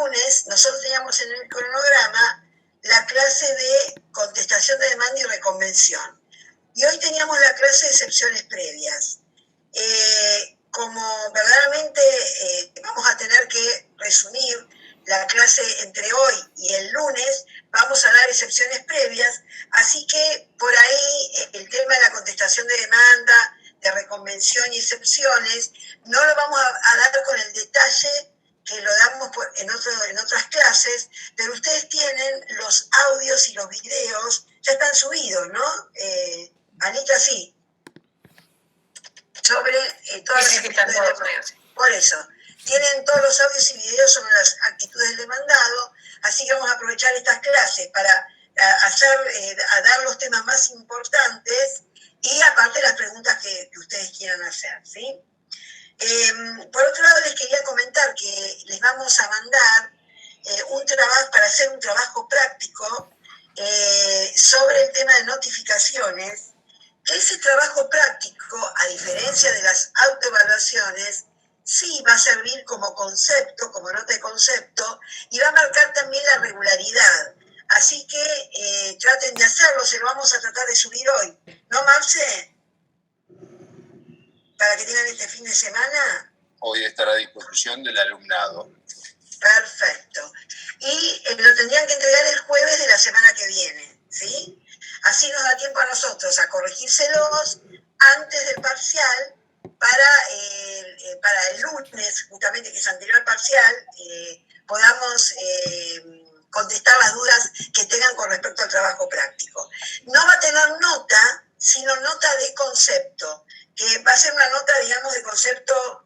lunes nosotros teníamos en el cronograma la clase de contestación de demanda y reconvención. Y hoy teníamos la clase de excepciones previas. Como verdaderamente vamos a tener que resumir la clase entre hoy y el lunes, vamos a dar excepciones previas, así que por ahí el tema de la contestación de demanda, de reconvención y excepciones, no lo vamos a dar con el detalle que lo damos en otras clases, pero ustedes tienen los audios y los videos, ya están subidos, ¿no? Anita, sí. Sobre todas las actitudes del demandado. Por eso, tienen todos los audios y videos sobre las actitudes del demandado, así que vamos a aprovechar estas clases para dar los temas más importantes y aparte las preguntas que ustedes quieran hacer, ¿sí? Por otro lado, les quería comentar que les vamos a mandar un trabajo para hacer un trabajo práctico sobre el tema de notificaciones. Ese trabajo práctico, a diferencia de las autoevaluaciones, sí va a servir como concepto, como nota de concepto, y va a marcar también la regularidad. Así que traten de hacerlo, se lo vamos a tratar de subir hoy. ¿No, Marce? Para que tengan este fin de semana. Hoy estará a disposición del alumnado. Perfecto. Y lo tendrían que entregar el jueves de la semana que viene, ¿sí? Así nos da tiempo a nosotros a corregírselos antes del parcial para el lunes, justamente que es anterior al parcial, podamos contestar las dudas que tengan con respecto al trabajo práctico. No va a tener nota, sino nota de concepto, que va a ser una nota, digamos, de concepto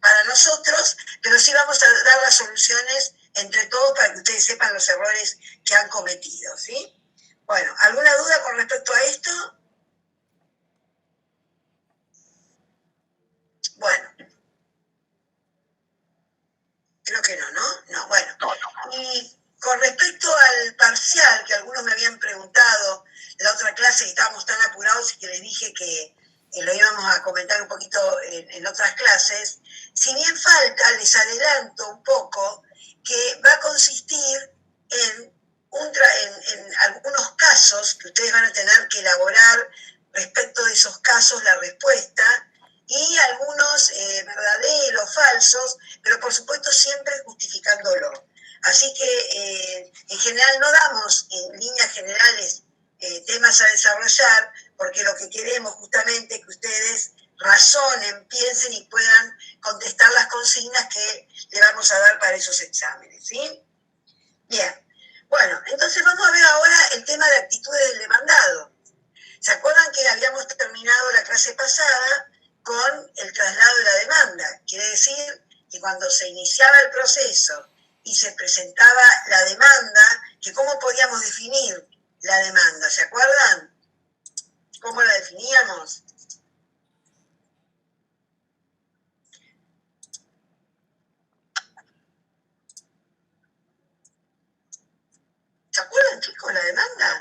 para nosotros, pero sí vamos a dar las soluciones entre todos para que ustedes sepan los errores que han cometido, ¿sí? Bueno, ¿alguna duda con respecto a esto? Bueno. Creo que no, ¿no? No, bueno. No. Y con respecto al parcial, que algunos me habían preguntado en la otra clase y estábamos tan apurados y que les dije que lo íbamos a comentar un poquito en otras clases, si bien falta, les adelanto un poco, que va a consistir en algunos casos que ustedes van a tener que elaborar respecto de esos casos la respuesta, y algunos verdaderos, falsos, pero por supuesto siempre justificándolo. Así que en general no damos en líneas generales temas a desarrollar, porque lo que queremos justamente es que ustedes razonen, piensen y puedan contestar las consignas que le vamos a dar para esos exámenes, ¿sí? Bien, bueno, entonces vamos a ver ahora el tema de actitudes del demandado. ¿Se acuerdan que habíamos terminado la clase pasada con el traslado de la demanda? Quiere decir que cuando se iniciaba el proceso y se presentaba la demanda, que cómo podíamos definir la demanda, ¿se acuerdan? ¿Cómo la definíamos? ¿Se acuerdan, chicos, la demanda?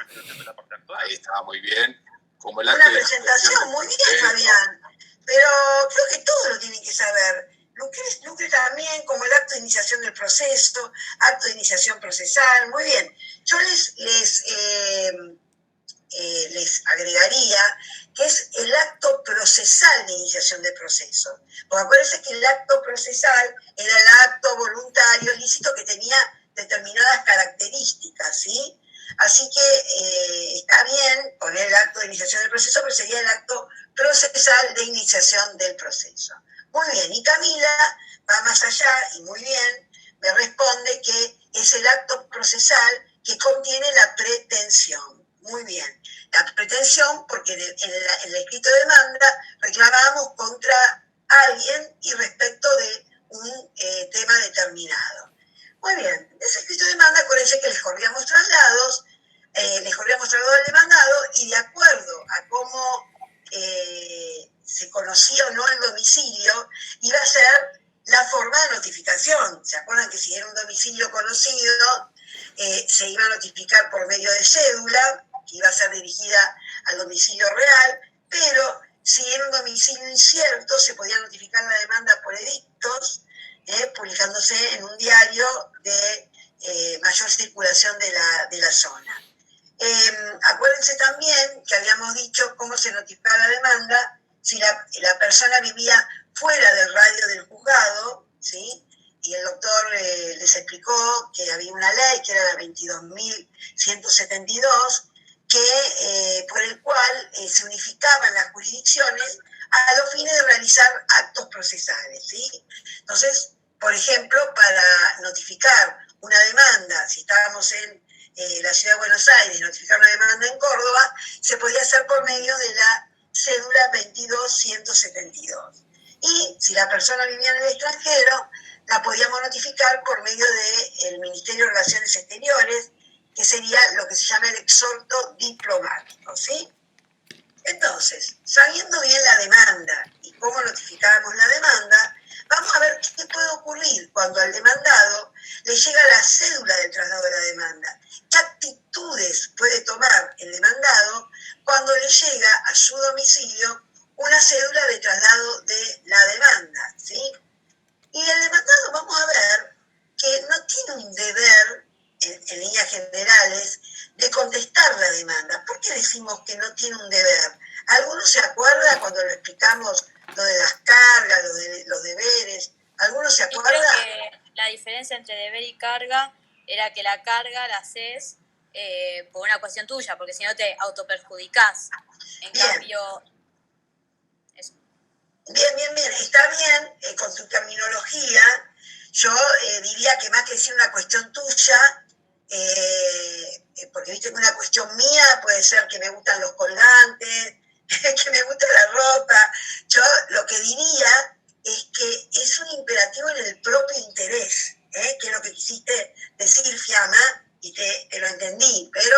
Ahí estaba muy bien. Como una presentación, muy bien, Fabián. Pero creo que todos lo tienen que saber. Lucre también, como el acto de iniciación del proceso, acto de iniciación procesal, muy bien. Yo les agregaría que es el acto procesal de iniciación del proceso. Porque acuérdense que el acto procesal era el acto voluntario, lícito, que tenía determinadas características, ¿sí? Así que está bien poner el acto de iniciación del proceso, pero sería el acto procesal de iniciación del proceso. Muy bien, y Camila va más allá y muy bien, me responde que es el acto procesal que contiene la pretensión. Muy bien, la pretensión porque en el escrito de demanda reclamábamos contra alguien y respecto de un tema determinado. Muy bien, ese escrito de demanda, acuérdense que les corríamos traslados al demandado y de acuerdo a cómo se conocía o no el domicilio, iba a ser la forma de notificación. ¿Se acuerdan que si era un domicilio conocido, se iba a notificar por medio de cédula, que iba a ser dirigida al domicilio real, pero si era un domicilio incierto, se podía notificar la demanda por edictos, publicándose publicándose en un diario de mayor circulación de la zona. Acuérdense también que habíamos dicho cómo se notificaba la demanda si la persona vivía fuera del radio del juzgado, ¿sí? Y el doctor les explicó que había una ley, que era la 22.172, por el cual se unificaban las jurisdicciones a los fines de realizar actos procesales, ¿sí? Entonces, por ejemplo, para notificar una demanda, si estábamos en la ciudad de Buenos Aires, notificar una demanda en Córdoba, se podía hacer por medio de la cédula 22.172. Y si la persona vivía en el extranjero, la podíamos notificar por medio del Ministerio de Relaciones Exteriores, que sería lo que se llama el exhorto diplomático, ¿sí? Entonces, sabiendo bien la demanda y cómo notificábamos la demanda, vamos a ver qué puede ocurrir cuando al demandado le llega la cédula del traslado de la demanda. ¿Qué actitudes puede tomar el demandado cuando le llega a su domicilio una cédula de traslado de la demanda, ¿sí? Y el demandado, vamos a ver que no tiene un deber, en líneas generales, de contestar la demanda. ¿Por qué decimos que no tiene un deber? ¿Alguno se acuerda cuando le explicamos lo de las cargas, lo de los deberes? ¿Alguno se acuerda? Creo que la diferencia entre deber y carga era que la carga la haces por una cuestión tuya, porque si no te autoperjudicás. En cambio... Eso. Bien. Está bien con tu terminología. Yo diría que más que decir una cuestión tuya, porque viste que una cuestión mía puede ser que me gustan los colgantes, que me gusta la ropa. Yo lo que diría es que es un imperativo en el propio interés, que es lo que quisiste decir, Fiamma, y te lo entendí. Pero,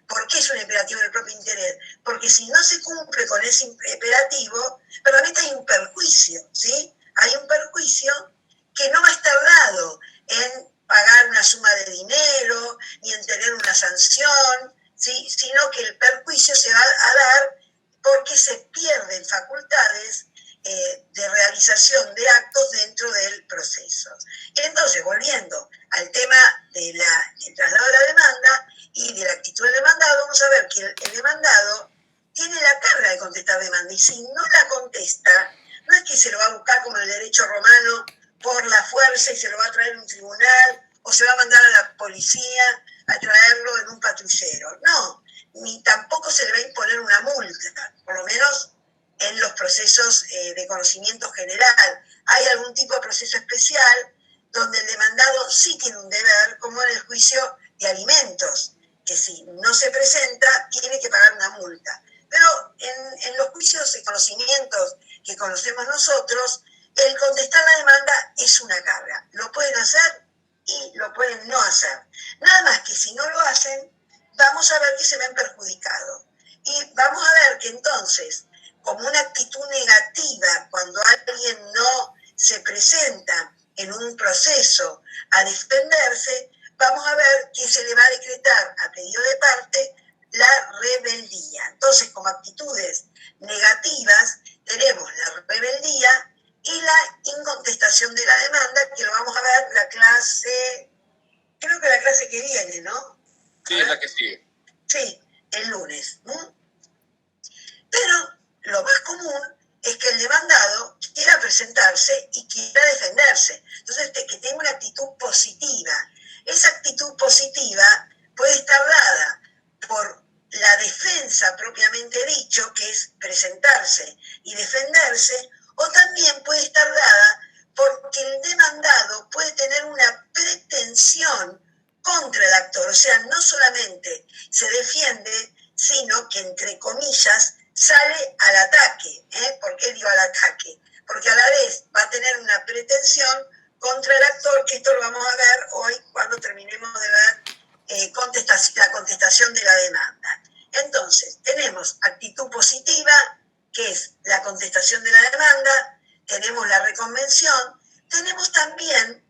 ¿por qué es un imperativo en el propio interés? Porque si no se cumple con ese imperativo, realmente hay un perjuicio, ¿sí? Hay un perjuicio que no va a estar dado en pagar una suma de dinero, ni en tener una sanción, ¿sí? Sino que el perjuicio se va a dar porque se pierden facultades de realización de actos dentro del proceso. Entonces, volviendo al tema del traslado de la demanda y de la actitud del demandado, vamos a ver que el demandado tiene la carga de contestar demanda, y si no la contesta, no es que se lo va a buscar como en el derecho romano por la fuerza y se lo va a traer a un tribunal o se va a mandar a la policía a traerlo en un patrullero. No, ni tampoco se le va a imponer una multa, por lo menos en los procesos de conocimiento general. Hay algún tipo de proceso especial donde el demandado sí tiene un deber, como en el juicio de alimentos, que si no se presenta tiene que pagar una multa. Pero en los juicios de conocimientos que conocemos nosotros, el contestar la demanda es una carga. Lo pueden hacer y lo pueden no hacer. Nada más que si no lo hacen, vamos a ver que se ven perjudicados. Y vamos a ver que entonces, como una actitud negativa, cuando alguien no se presenta en un proceso a defenderse, vamos a ver que se le va a decretar a pedido de parte la rebeldía. Entonces, como actitudes negativas, tenemos la rebeldía y la incontestación de la demanda, que lo vamos a ver la clase, creo que la clase que viene, ¿no? Sí, es la que sigue. Sí, el lunes. Pero lo más común es que el demandado quiera presentarse y quiera defenderse. Entonces, que tenga una actitud positiva. Esa actitud positiva puede estar dada por la defensa propiamente dicho, que es presentarse y defenderse, o también puede estar dada porque el demandado puede tener una pretensión contra el actor. O sea, no solamente se defiende, sino que, entre comillas, sale al ataque. ¿Por qué digo al ataque? Porque a la vez va a tener una pretensión contra el actor, que esto lo vamos a ver hoy cuando terminemos de ver la contestación de la demanda. Entonces, tenemos actitud positiva, que es la contestación de la demanda, tenemos la reconvención, tenemos también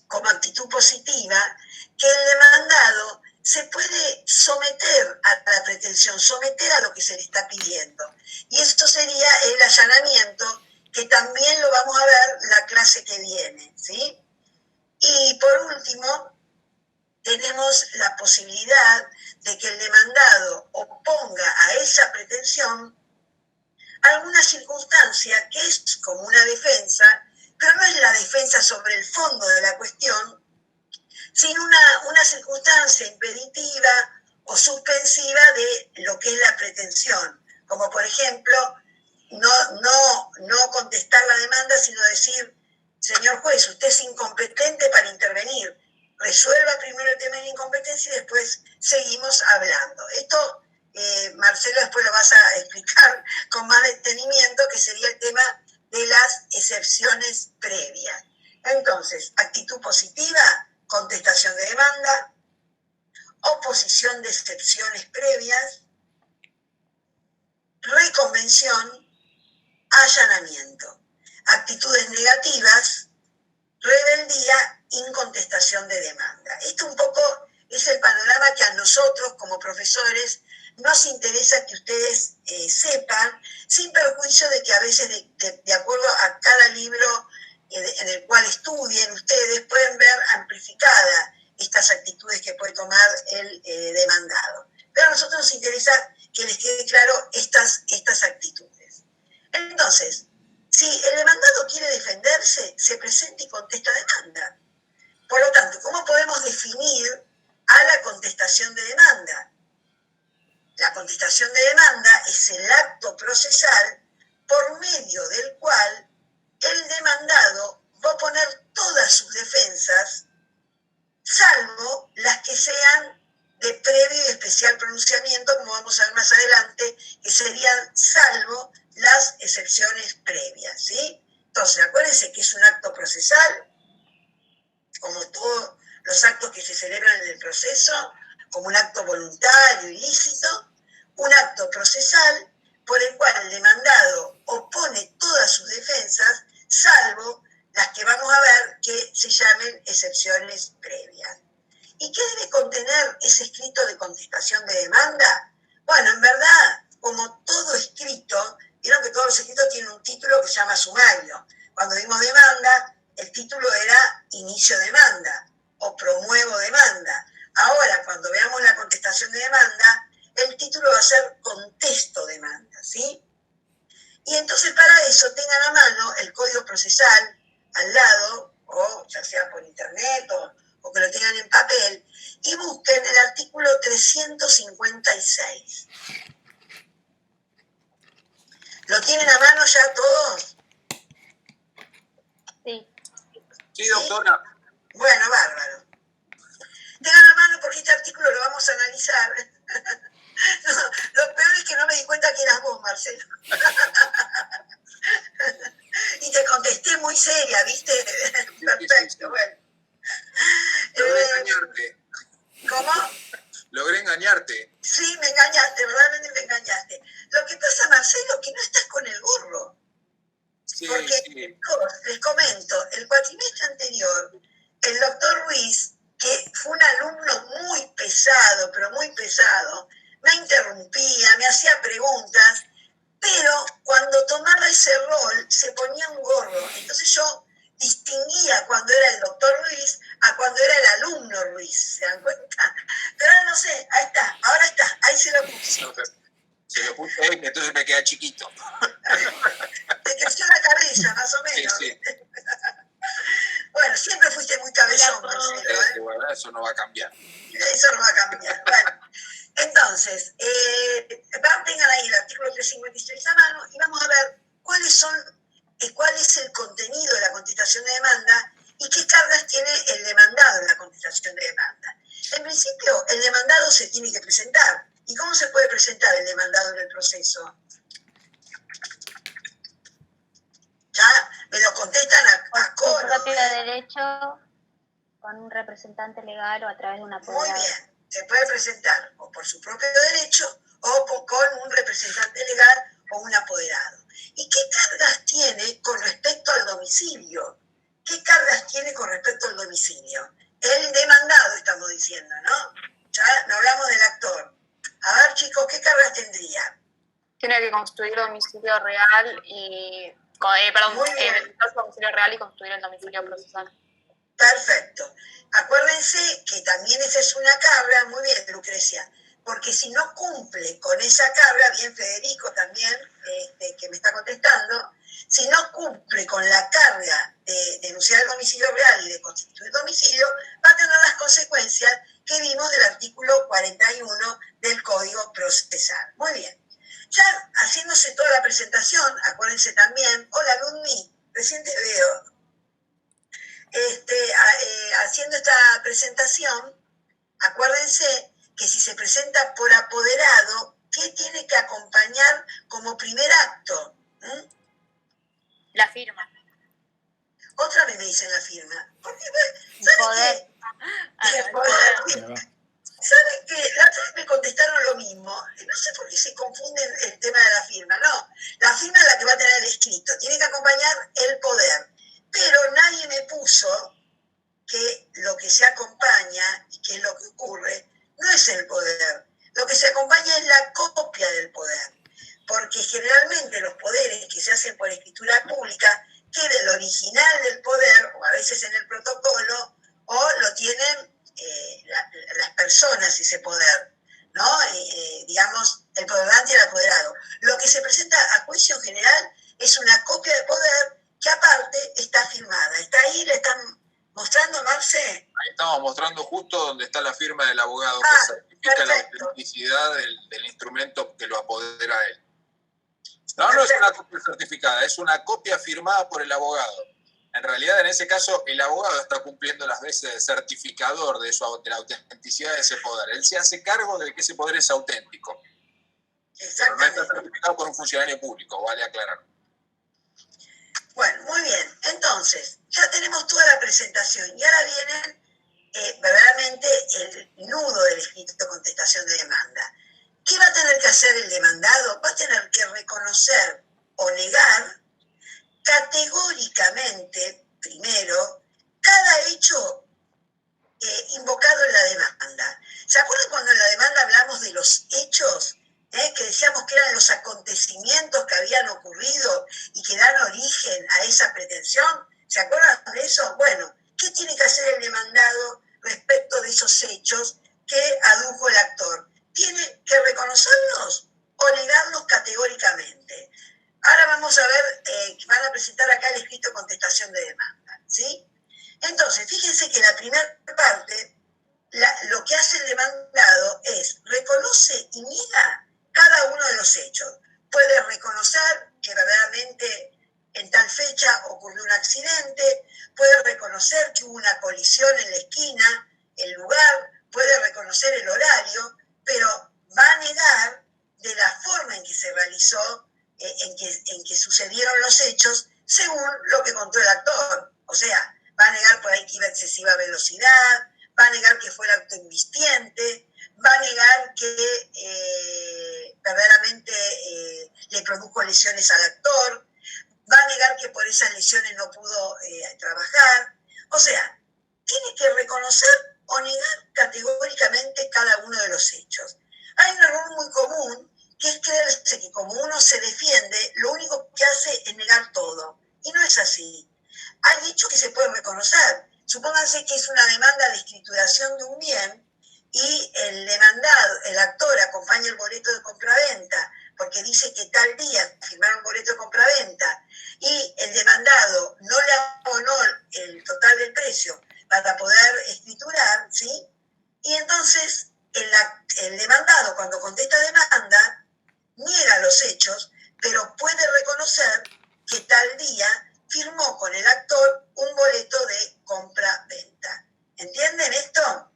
como actitud positiva que el demandado se puede someter a la pretensión, someter a lo que se le está pidiendo. Y esto sería el allanamiento, que también lo vamos a ver la clase que viene, ¿sí? Y por último, tenemos la posibilidad de que el demandado oponga a esa pretensión alguna circunstancia que es como una defensa, pero no es la defensa sobre el fondo de la cuestión, sino una circunstancia impeditiva o suspensiva de lo que es la pretensión, como por ejemplo, no contestar la demanda, sino decir, señor juez, usted es incompetente para intervenir, resuelva primero el tema de la incompetencia y después seguimos hablando. Esto, Marcelo, después lo vas a explicar con más detenimiento, que sería el tema de las excepciones previas. Entonces, actitud positiva, contestación de demanda, oposición de excepciones previas, reconvención, allanamiento. Actitudes negativas, rebeldía, incontestación de demanda. Esto un poco es el panorama que a nosotros como profesores nos interesa que ustedes sepan, sin perjuicio de que a veces de acuerdo a cada libro en el cual estudien, ustedes pueden ver amplificadas estas actitudes que puede tomar el demandado. Pero a nosotros nos interesa que les quede claro estas actitudes. Entonces, si el demandado quiere defenderse, se presenta y contesta demanda. Por lo tanto, ¿cómo podemos definir a la contestación de demanda? La contestación de demanda es el acto procesal por medio del cual el demandado va a poner todas sus defensas, salvo las que sean de previo y especial pronunciamiento, como vamos a ver más adelante, que serían salvo las excepciones previas, ¿sí? Entonces, acuérdense que es un acto procesal, como todos los actos que se celebran en el proceso, como un acto voluntario, ilícito, un acto procesal por el cual el demandado opone todas sus defensas, salvo las que vamos a ver que se llamen excepciones previas. ¿Y qué debe contener ese escrito de contestación de demanda? Bueno, en verdad, como todo escrito, vieron que todos los escritos tienen un título que se llama sumario. Cuando dimos demanda, el título era inicio demanda o promuevo demanda. Ahora, cuando veamos la contestación de demanda, el título va a ser contesto demanda, ¿sí? Y entonces para eso tengan a mano el código procesal al lado, o ya sea por internet o que lo tengan en papel, y busquen el artículo 356. ¿Lo tienen a mano ya todos? Sí. Sí, doctora. Bueno, bárbaro. Tengan a mano porque este artículo lo vamos a analizar. No, lo peor es que no me di cuenta que eras vos, Marcelo. Y te contesté muy seria, ¿viste? Perfecto, bueno. Logré engañarte. ¿Cómo? Logré engañarte. Sí, me engañaste, verdaderamente me engañaste. Lo que pasa, Marcelo, es que no estás con el gorro. Sí, Porque, sí. les comento, el cuatrimestre anterior, el doctor Ruiz, que fue un alumno muy pesado, pero muy pesado, me interrumpía, me hacía preguntas, pero cuando tomaba ese rol se ponía un gorro. Entonces yo distinguía cuando era el doctor Ruiz a cuando era el alumno Ruiz, ¿se dan cuenta? Pero ahora no sé, ahí está, ahora está, ahí se lo puse. Se lo puse, entonces me queda chiquito. Te creció la cabeza, más o menos. Sí, sí. Bueno, siempre fuiste muy cabezón, Marcelo, ¿eh? Bueno, eso no va a cambiar. Eso no va a cambiar. Bueno, entonces, tengan ahí el artículo 356 a mano y vamos a ver cuál es el contenido de la contestación de demanda y qué cargas tiene el demandado en la contestación de demanda. En principio, el demandado se tiene que presentar. ¿Y cómo se puede presentar el demandado en el proceso? Ya me lo contestan a Por coro. su propio derecho, con un representante legal o a través de una Muy apoderado. bien, se puede presentar o por su propio derecho o con un representante legal o un apoderado. ¿Y qué cargas tiene con respecto al domicilio? ¿Qué cargas tiene con respecto al domicilio? El demandado, estamos diciendo, ¿no? Ya no hablamos del actor. A ver, chicos, ¿qué cargas tendría? Tiene que construir domicilio real y Muy bien. domicilio real y construir el domicilio procesal. Perfecto. Acuérdense que también esa es una cabra, muy bien, Lucrecia, porque si no cumple con esa cabra, bien Federico también, que me está contestando, si no cumple con la carga de denunciar el domicilio real y de constituir domicilio, va a tener las consecuencias que vimos del artículo 41 del Código Procesal. Muy bien. Ya haciéndose toda la presentación, acuérdense también, hola Ludmi, recién te veo. Haciendo esta presentación, acuérdense que si se presenta por apoderado, ¿qué tiene que acompañar como primer acto? La firma. Otra vez me dicen la firma. Porque, Poder. ¿Saben qué? La otra vez me contestaron lo mismo. No sé por qué se confunden el tema de la firma. No, la firma es la que va a tener el escrito. Tiene que acompañar el poder. Pero nadie me puso que lo que se acompaña y que es lo que ocurre no es el poder. Lo que se acompaña es la copia del poder. Porque generalmente los poderes que se hacen por escritura pública queda el original del poder, o a veces en el protocolo, o lo tienen las personas ese poder, ¿no? Digamos, el poderante y el apoderado. Lo que se presenta a juicio general es una copia de poder que aparte está firmada. ¿Está ahí? ¿Le están mostrando, Marce? Ahí estamos mostrando justo donde está la firma del abogado que certifica perfecto. la autenticidad del instrumento que lo apodera a él. No es una copia certificada, es una copia firmada por el abogado. En realidad, en ese caso, el abogado está cumpliendo las veces de certificador de la autenticidad de ese poder. Él se hace cargo de que ese poder es auténtico. Pero no está certificado por un funcionario público, vale aclarar. Bueno, muy bien. Entonces, ya tenemos toda la presentación y ahora viene verdaderamente el nudo del escrito de contestación de demanda. ¿Qué va a tener que hacer el demandado? Va a tener que reconocer o negar categóricamente, primero, cada hecho invocado en la demanda. ¿Se acuerdan cuando en la demanda hablamos de los hechos? Que decíamos que eran los acontecimientos que habían ocurrido y que dan origen a esa pretensión. ¿Se acuerdan de eso? Bueno, ¿qué tiene que hacer el demandado respecto de esos hechos que adujo el actor? Tiene que reconocerlos o negarlos categóricamente. Ahora vamos a ver, van a presentar acá el escrito de contestación de demanda, ¿sí? Entonces, fíjense que la primera parte, lo que hace el demandado es reconoce y niega cada uno de los hechos. Puede reconocer que verdaderamente en tal fecha ocurrió un accidente, puede reconocer que hubo una colisión en la esquina, el lugar, puede reconocer el horario, pero va a negar de la forma en que se realizó, en que sucedieron los hechos, según lo que contó el actor. O sea, va a negar por ahí que iba a excesiva velocidad, va a negar que fue el auto invistiente, va a negar que verdaderamente le produjo lesiones al actor, va a negar que por esas lesiones no pudo trabajar. O sea, tiene que reconocer o negar categóricamente cada uno de los hechos. Hay un error muy común, que es creerse que como uno se defiende, lo único que hace es negar todo. Y no es así. Hay hechos que se pueden reconocer. Supónganse que es una demanda de escrituración de un bien y el demandado, el actor, acompaña el boleto de compraventa porque dice que tal día firmaron un boleto de compraventa y el demandado no le abonó el total del precio para poder escriturar, ¿sí? Y entonces el demandado, cuando contesta demanda, niega los hechos, pero puede reconocer que tal día firmó con el actor un boleto de compra-venta. ¿Entienden esto?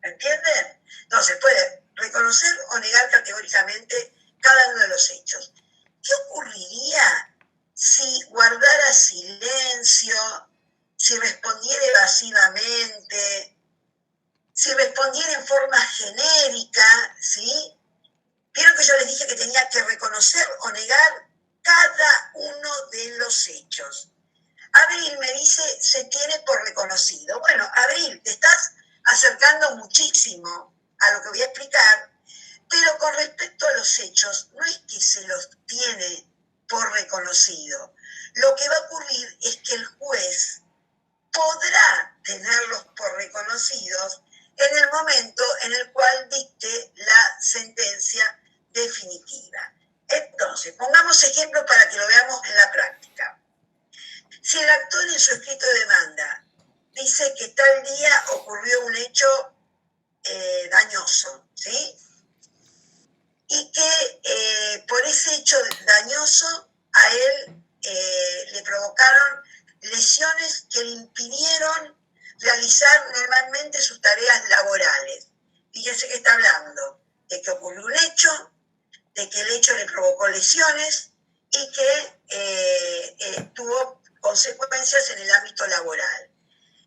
¿Entienden? Entonces puede reconocer o negar categóricamente cada uno de los hechos. ¿Qué ocurriría si guardara silencio, si respondiera evasivamente, si respondiera en forma genérica, ¿sí? Vieron que yo les dije que tenía que reconocer o negar cada uno de los hechos. Abril me dice, se tiene por reconocido. Bueno, Abril, te estás acercando muchísimo a lo que voy a explicar, pero con respecto a los hechos, no es que se los tiene por reconocido. Lo que va a ocurrir es que el juez podrá reconocidos en el momento en el cual dicte la sentencia definitiva. Entonces, pongamos ejemplos para que lo veamos en la práctica. Si el actor en su escrito de demanda dice que tal día ocurrió un hecho dañoso, ¿sí? Y que por ese hecho dañoso a él le provocaron lesiones que le impidieron realizar normalmente sus tareas laborales. Fíjense que está hablando de que ocurrió un hecho, de que el hecho le provocó lesiones y que tuvo consecuencias en el ámbito laboral.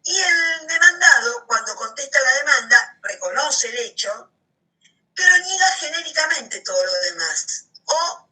Y el demandado, cuando contesta la demanda, reconoce el hecho, pero niega genéricamente todo lo demás, o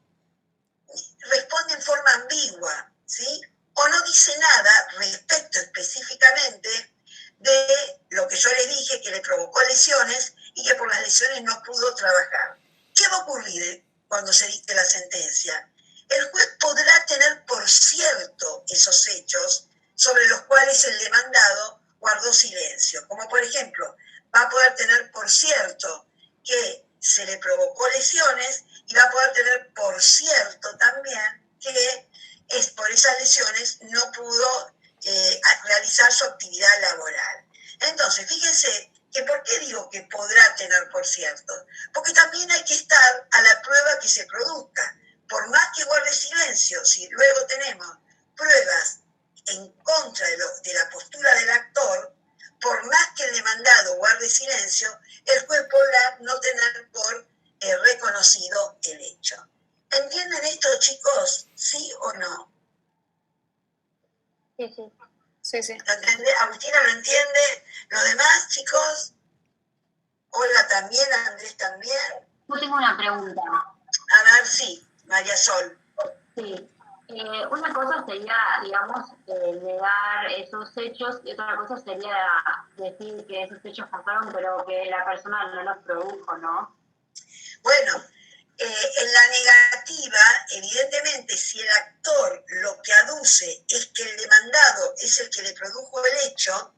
responde en forma ambigua, ¿sí? O no dice nada respecto específicamente de lo que yo le dije, que le provocó lesiones y que por las lesiones no pudo trabajar. ¿Qué va a ocurrir cuando se dicte la sentencia? El juez podrá tener por cierto esos hechos sobre los cuales el demandado guardó silencio, como por ejemplo, va a poder tener por cierto que se le provocó lesiones y va a poder tener por cierto también que por esas lesiones no pudo realizar su actividad laboral. Entonces, fíjense que ¿por qué digo que podrá tener por cierto? Porque también hay que estar a la prueba que se produzca. Por más que guarde silencio, si luego tenemos pruebas en contra de la postura del actor, por más que el demandado guarde silencio, el juez podrá no tener por reconocido el hecho. ¿Entienden esto, chicos? ¿Sí o no? Sí, sí. Sí, sí. ¿Agustina lo entiende? ¿Los demás, chicos? Olga también, Andrés también. Yo tengo una pregunta. A ver, sí, María Sol. Sí. Una cosa sería, digamos, negar esos hechos y otra cosa sería decir que esos hechos pasaron pero que la persona no los produjo, ¿no? Bueno, en la negativa, evidentemente, si el actor lo que aduce es que el demandado es el que le produjo el hecho,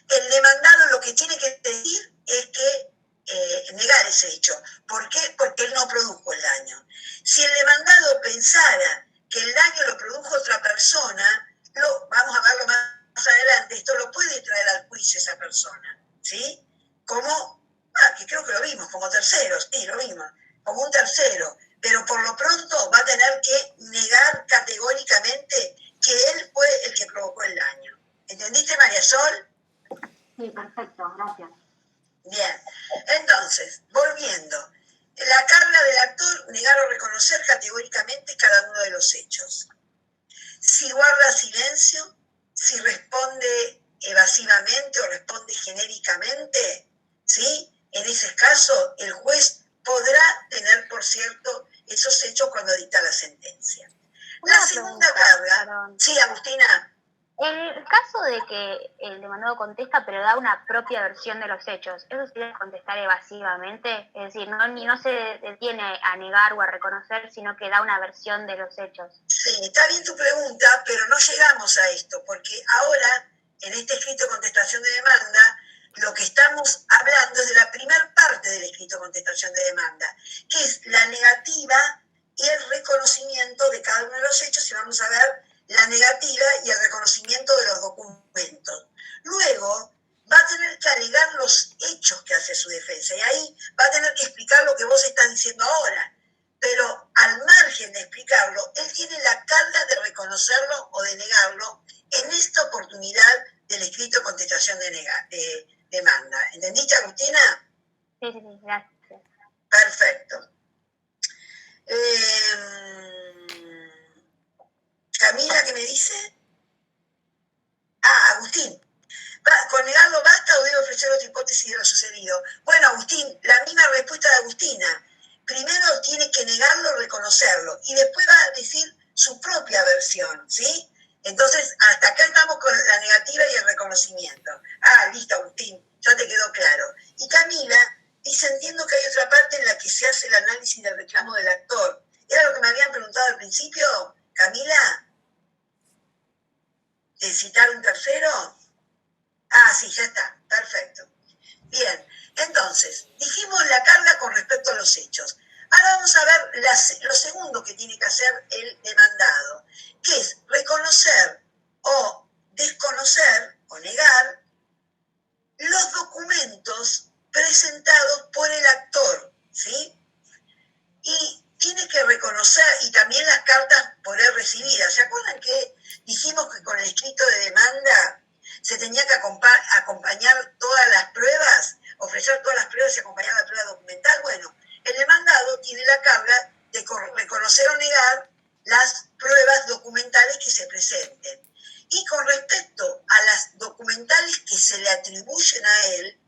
el demandado lo que tiene que decir es que negar ese hecho. ¿Por qué? Porque él no produjo el daño. Si el demandado pensara que el daño lo produjo otra persona, vamos a verlo más adelante, esto lo puede traer al juicio esa persona, ¿sí? Como, que creo que lo vimos, como tercero, sí, lo vimos, como un tercero, pero por lo pronto va a tener que negar categóricamente que él fue el que provocó el daño. ¿Entendiste, María Sol? Sí, perfecto, gracias. Bien, entonces, volviendo, la carga del actor, negar o reconocer categóricamente cada uno de los hechos. Si guarda silencio, si responde evasivamente o responde genéricamente, ¿sí? En ese caso, el juez podrá tener por cierto esos hechos cuando dicta la sentencia. La segunda carga, perdón. sí, Agustina. En el caso de que el demandado contesta pero da una propia versión de los hechos, ¿eso sería contestar evasivamente? Es decir, no se detiene a negar o a reconocer, sino que da una versión de los hechos. Sí, está bien tu pregunta, pero no llegamos a esto, porque ahora, en este escrito de contestación de demanda, lo que estamos hablando es de la primer parte del escrito de contestación de demanda, que es la negativa y el reconocimiento de cada uno de los hechos, y vamos a ver la negativa y el reconocimiento de los documentos. Luego va a tener que alegar los hechos que hace su defensa, y ahí va a tener que explicar lo que vos estás diciendo ahora. Pero al margen de explicarlo, él tiene la carga de reconocerlo o de negarlo en esta oportunidad del escrito de contestación de demanda. ¿Entendiste, Agustina? Sí, sí, sí, gracias. Perfecto. Camila, ¿qué me dice? Agustín. ¿Con negarlo basta o debe ofrecer otra hipótesis de lo sucedido? Bueno, Agustín, la misma respuesta de Agustina. Primero tiene que negarlo, reconocerlo, y después va a decir su propia versión, ¿sí? Entonces, hasta acá estamos con la negativa y el reconocimiento. Listo, Agustín, ya te quedó claro. Y Camila dice, entiendo que hay otra parte en la que se hace el análisis del reclamo del actor. ¿Era lo que me habían preguntado al principio, Camila? ¿De citar un tercero? Ah, sí, ya está, perfecto. Bien, entonces, dijimos la carga con respecto a los hechos. Ahora vamos a ver lo segundo que tiene que hacer el demandado, que es reconocer o desconocer o negar los documentos presentados por el actor, ¿sí? Y tiene que reconocer, y también las cartas por él recibidas. ¿Se acuerdan que dijimos que con el escrito de demanda se tenía que acompañar todas las pruebas, ofrecer todas las pruebas y acompañar la prueba documental? Bueno, el demandado tiene la carga de reconocer o negar las pruebas documentales que se presenten. Y con respecto a las documentales que se le atribuyen a él,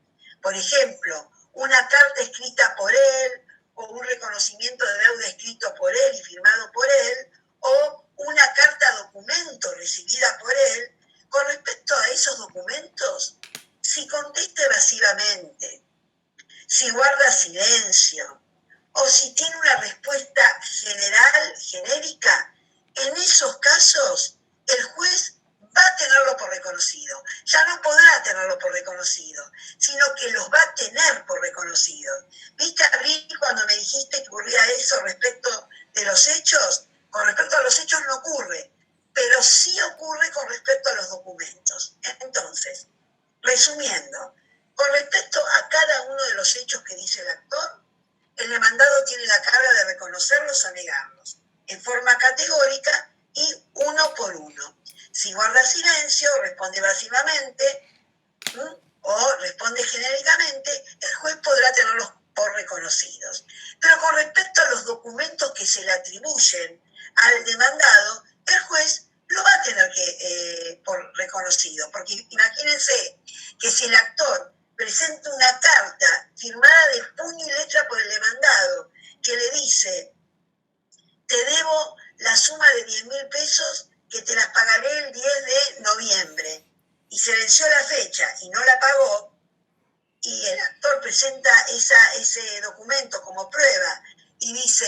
por ejemplo, una carta escrita por él, o un reconocimiento de deuda escrito por él y firmado por él, o una carta documento recibida por él, con respecto a esos documentos, si contesta evasivamente, si guarda silencio, o si tiene una respuesta general, genérica, en esos casos el juez va a tenerlo por reconocido. Ya no podrá tenerlo por reconocido, sino que los va a tener por reconocido. ¿Viste, Abril, cuando me dijiste que ocurría eso respecto de los hechos? Con respecto a los hechos no ocurre, pero sí ocurre con respecto a los documentos. Entonces, resumiendo, con respecto a cada uno de los hechos que dice el actor, el demandado tiene la carga de reconocerlos o negarlos, en forma categórica y uno por uno. Si guarda silencio, responde evasivamente o responde genéricamente, el juez podrá tenerlos por reconocidos. Pero con respecto a los documentos que se le atribuyen al demandado, el juez lo va a tener por reconocido, porque imagínense que si el actor presenta una carta firmada de puño y letra por el demandado que le dice: te debo la suma de 10.000 pesos que te las pagaré el 10 de noviembre, y se venció la fecha y no la pagó, y el actor presenta ese documento como prueba y dice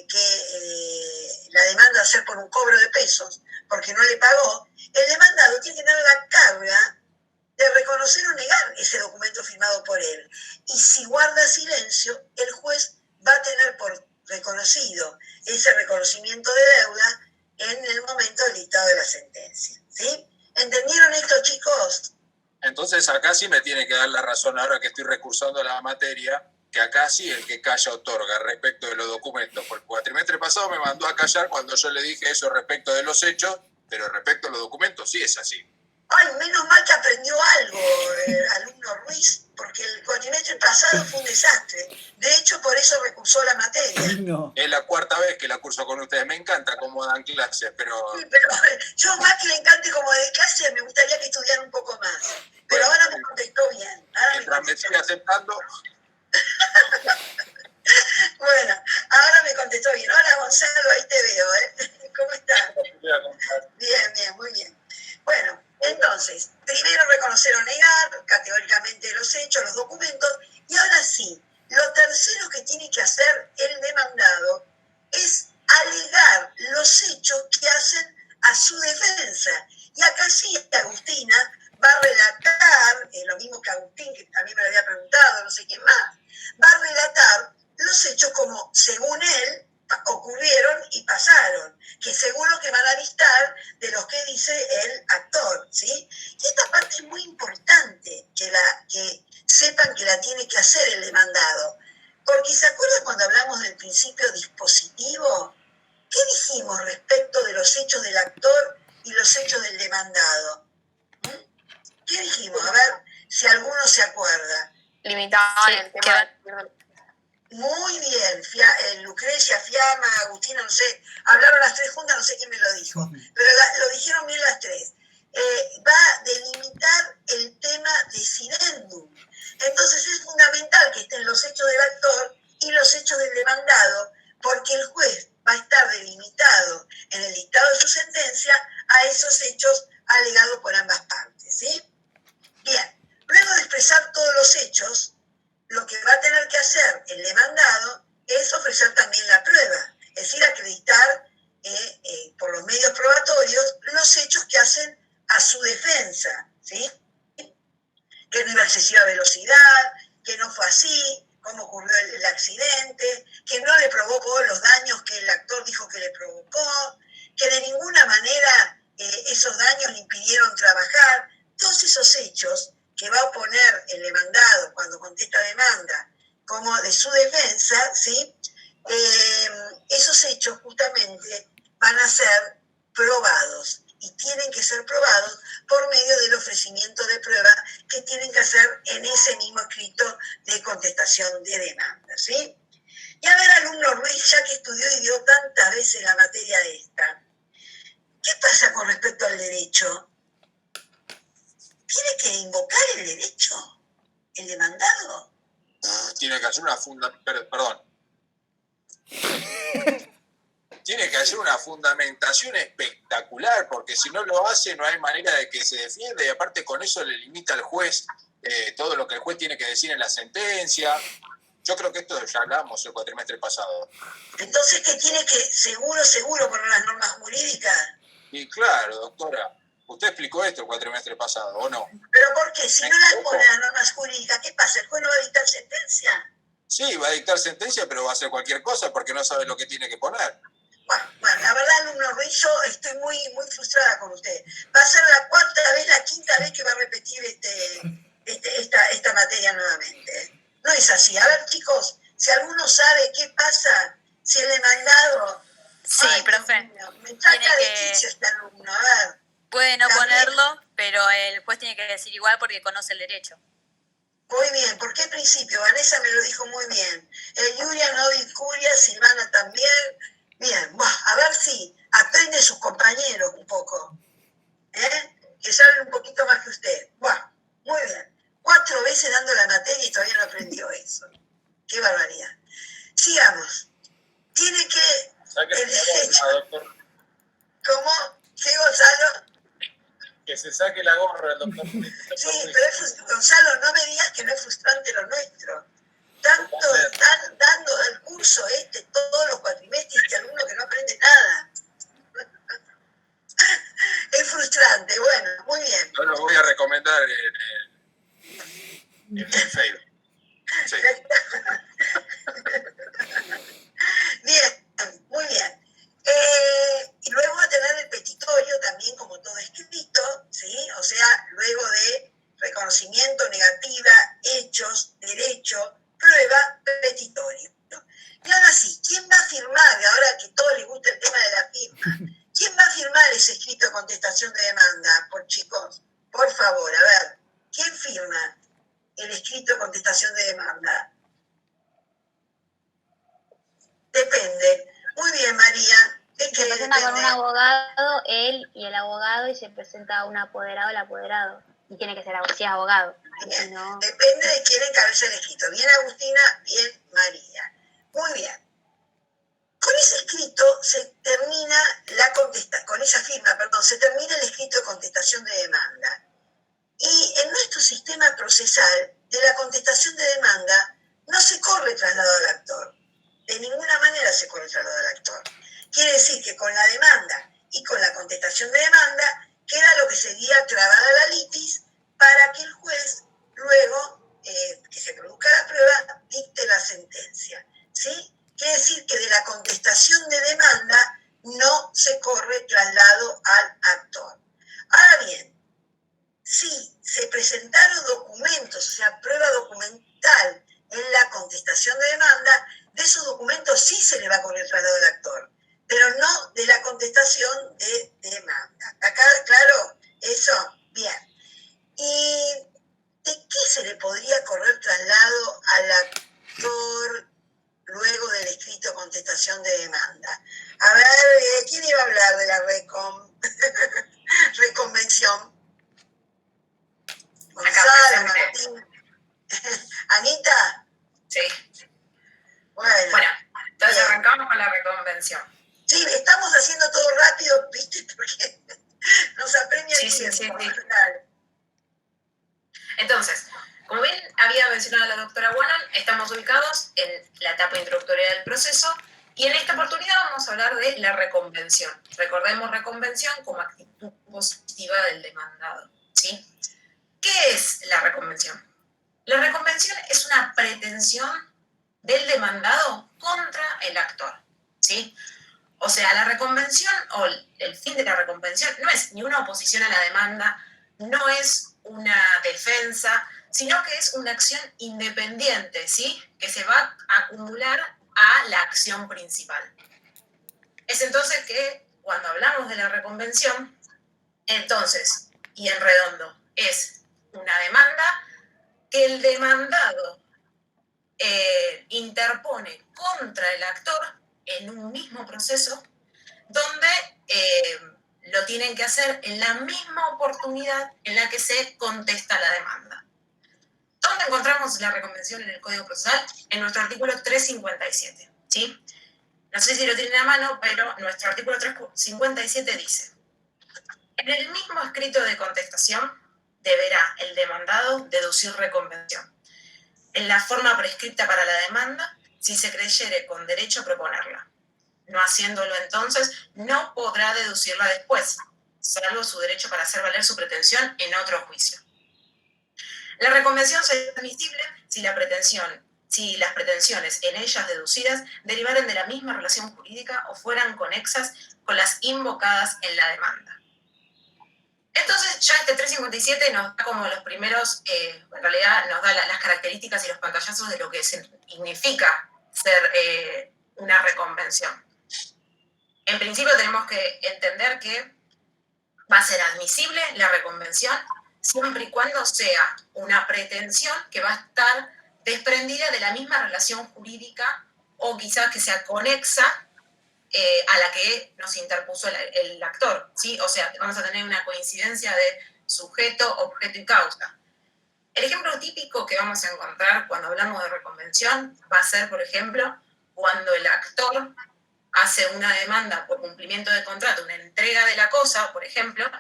que la demanda va a ser por un cobro de pesos porque no le pagó, el demandado tiene que tener la carga de reconocer o negar ese documento firmado por él. Y si guarda silencio, el juez va a tener por reconocido ese reconocimiento de deuda en el momento del dictado de la sentencia. ¿Sí? ¿Entendieron esto, chicos? Entonces acá sí me tiene que dar la razón, ahora que estoy recursando la materia, que acá sí el que calla otorga respecto de los documentos, porque el cuatrimestre pasado me mandó a callar cuando yo le dije eso respecto de los hechos, pero respecto a los documentos sí es así. Ay, menos mal que aprendió algo el alumno Ruiz, porque el cuatrimestre pasado fue un desastre. De hecho, por eso recursó la materia. No. Es la cuarta vez que la curso con ustedes. Me encanta cómo dan clases, pero... Sí, pero yo más que le encante como de clase, me gustaría que estudiara un poco más. Pero bueno, ahora me contestó bien. Mientras me siga aceptando... Bueno, ahora me contestó bien. Hola, Gonzalo, ahí te veo, ¿eh? ¿Cómo estás? Bien, bien, muy bien. Bueno, entonces, primero reconocer o negar categóricamente los hechos, los documentos, y ahora sí, lo tercero que tiene que hacer el demandado es alegar los hechos que hacen a su defensa. Y acá sí, Agustina va a relatar, lo mismo que Agustín, que también me lo había preguntado, no sé quién más, va a relatar los hechos como, según él, ocurrieron y pasaron, que seguro que van a distar de los que dice el actor, ¿sí? Y esta parte es muy importante, que sepan que la tiene que hacer el demandado, porque ¿se acuerdan cuando hablamos del principio dispositivo? ¿Qué dijimos respecto de los hechos del actor y los hechos del demandado? ¿Qué dijimos? A ver si alguno se acuerda. Limitaban el tema. Muy bien, Lucrecia, Fiamma, Agustina, no sé, hablaron las tres juntas, no sé quién me lo dijo, pero lo dijeron bien las tres. Va a delimitar el tema decidendum. Entonces es fundamental que estén los hechos del actor y los hechos del demandado, porque el juez va a estar delimitado en el dictado de su sentencia a esos hechos alegados por ambas partes, ¿sí? Bien, luego de expresar todos los hechos, lo que va a tener que hacer el demandado es ofrecer también la prueba, es decir, acreditar por los medios probatorios los hechos que hacen a su defensa, ¿sí? que no iba a excesiva velocidad, que no fue así, cómo ocurrió el accidente, que no le provocó los daños que el actor dijo que le provocó, que de ninguna manera esos daños le impidieron trabajar. Todos esos hechos que va a oponer el demandado cuando contesta demanda como de su defensa, ¿sí? Esos hechos justamente van a ser probados y tienen que ser probados por medio del ofrecimiento de prueba que tienen que hacer en ese mismo escrito de contestación de demanda, ¿sí? Y a ver, alumno Ruiz, ya que estudió y dio tantas veces la materia esta, ¿qué pasa con respecto al derecho? ¿Tiene que invocar el derecho el demandado? Tiene que hacer tiene que hacer una fundamentación espectacular, porque si no lo hace no hay manera de que se defienda, y aparte con eso le limita al juez todo lo que el juez tiene que decir en la sentencia. Yo creo que esto ya hablamos el cuatrimestre pasado. Entonces, ¿qué tiene que seguro poner las normas jurídicas? Y claro, doctora, usted explicó esto el cuatrimestre pasado, ¿o no? ¿Pero por qué? Si no las pone las normas jurídicas, ¿qué pasa? ¿El juez no va a dictar sentencia? Sí, va a dictar sentencia, pero va a hacer cualquier cosa porque no sabe lo que tiene que poner. Bueno, la verdad, alumno Ruiz, yo estoy muy frustrada con usted. Va a ser la la quinta vez que va a repetir esta materia nuevamente. No es así. A ver, chicos, si alguno sabe qué pasa, si el demandado... Sí, profe. Me saca de quicio este alumno, a ver. Puede no ponerlo, pero el juez tiene que decir igual porque conoce el derecho. Muy bien, ¿por qué principio? Vanessa me lo dijo muy bien. Yuria, Novi, Curia, Silvana también. Bien, a ver si aprende sus compañeros un poco, que saben un poquito más que usted. Muy bien. 4 veces dando la materia y todavía no aprendió eso. Qué barbaridad. Sigamos. Tiene que... Doctor. ¿Cómo? ¿Qué, Gonzalo? Que se saque la gorra el doctor. Sí, pero Gonzalo, no me digas que no es frustrante lo nuestro. Tanto están dando el curso todos los cuatrimestres, y alumno que no aprende nada. Es frustrante, bueno, muy bien. Yo lo voy a recomendar en Facebook. Sí. Bien, muy bien. Y luego va a tener el petitorio también como todo escrito, ¿sí? O sea, luego de reconocimiento, negativa, hechos, derecho, prueba, petitorio. Y ahora sí, ¿quién va a firmar? Ahora que a todos les gusta el tema de la firma, ¿quién va a firmar ese escrito de contestación de demanda? Chicos, por favor, a ver, ¿quién firma el escrito de contestación de demanda? Depende. Muy bien, María. Se presenta con un abogado, él y el abogado, y se presenta un apoderado, el apoderado. Y tiene que ser si es abogado. Bien. Si no... Depende de quién encabece el escrito. Bien, Agustina, bien, María. Muy bien. Con ese escrito se termina con esa firma, se termina el escrito de contestación de demanda. Y en nuestro sistema procesal, de la contestación de demanda, no se corre traslado al actor. De ninguna manera se corre traslado al actor. Quiere decir que con la demanda y con la contestación de demanda queda lo que sería clavada la litis para que el juez luego, que se produzca la prueba, dicte la sentencia. ¿Sí? Quiere decir que de la contestación de demanda no se corre traslado al actor. Ahora bien, si se presentaron documentos, o sea, prueba documental en la contestación de demanda, de esos documentos sí se le va a correr traslado al actor, pero no de la contestación de demanda. ¿Acá, claro? Eso, bien. ¿Y de qué se le podría correr traslado al actor luego del escrito contestación de demanda? A ver, ¿quién iba a hablar de la reconvención? Gonzalo, Martín. ¿Anita? Sí. Bueno, entonces arrancamos con la reconvención. Sí, estamos haciendo todo rápido, ¿viste? Porque nos apremia el tiempo. Sí. Entonces, como bien había mencionado la doctora Guanon, estamos ubicados en la etapa introductoria del proceso y en esta oportunidad vamos a hablar de la reconvención. Recordemos reconvención como actitud positiva del demandado, ¿sí? ¿Qué es es la reconvención? La reconvención es una pretensión del demandado contra el actor, ¿sí? O sea, la reconvención o el fin de la reconvención no es ni una oposición a la demanda, no es una defensa, sino que es una acción independiente, ¿sí? Que se va a acumular a la acción principal. Es entonces que cuando hablamos de la reconvención, entonces, y en redondo, es una demanda que el demandado interpone contra el actor en un mismo proceso donde lo tienen que hacer en la misma oportunidad en la que se contesta la demanda. ¿Dónde encontramos la reconvención en el Código Procesal? En nuestro artículo 357, ¿sí? No sé si lo tienen a mano, pero nuestro artículo 357 dice: en el mismo escrito de contestación deberá el demandado deducir reconvención en la forma prescripta para la demanda, si se creyere con derecho a proponerla. No haciéndolo entonces, no podrá deducirla después, salvo su derecho para hacer valer su pretensión en otro juicio. La reconvención será admisible si las pretensiones en ellas deducidas derivaren de la misma relación jurídica o fueran conexas con las invocadas en la demanda. Entonces, ya este 357 nos da como los primeros, en realidad nos da las características y los pantallazos de lo que significa ser una reconvención. En principio tenemos que entender que va a ser admisible la reconvención siempre y cuando sea una pretensión que va a estar desprendida de la misma relación jurídica o quizás que sea conexa a la que nos interpuso el actor, ¿sí? O sea, vamos a tener una coincidencia de sujeto, objeto y causa. El ejemplo típico que vamos a encontrar cuando hablamos de reconvención va a ser, por ejemplo, cuando el actor hace una demanda por cumplimiento de contrato, una entrega de la cosa, por ejemplo,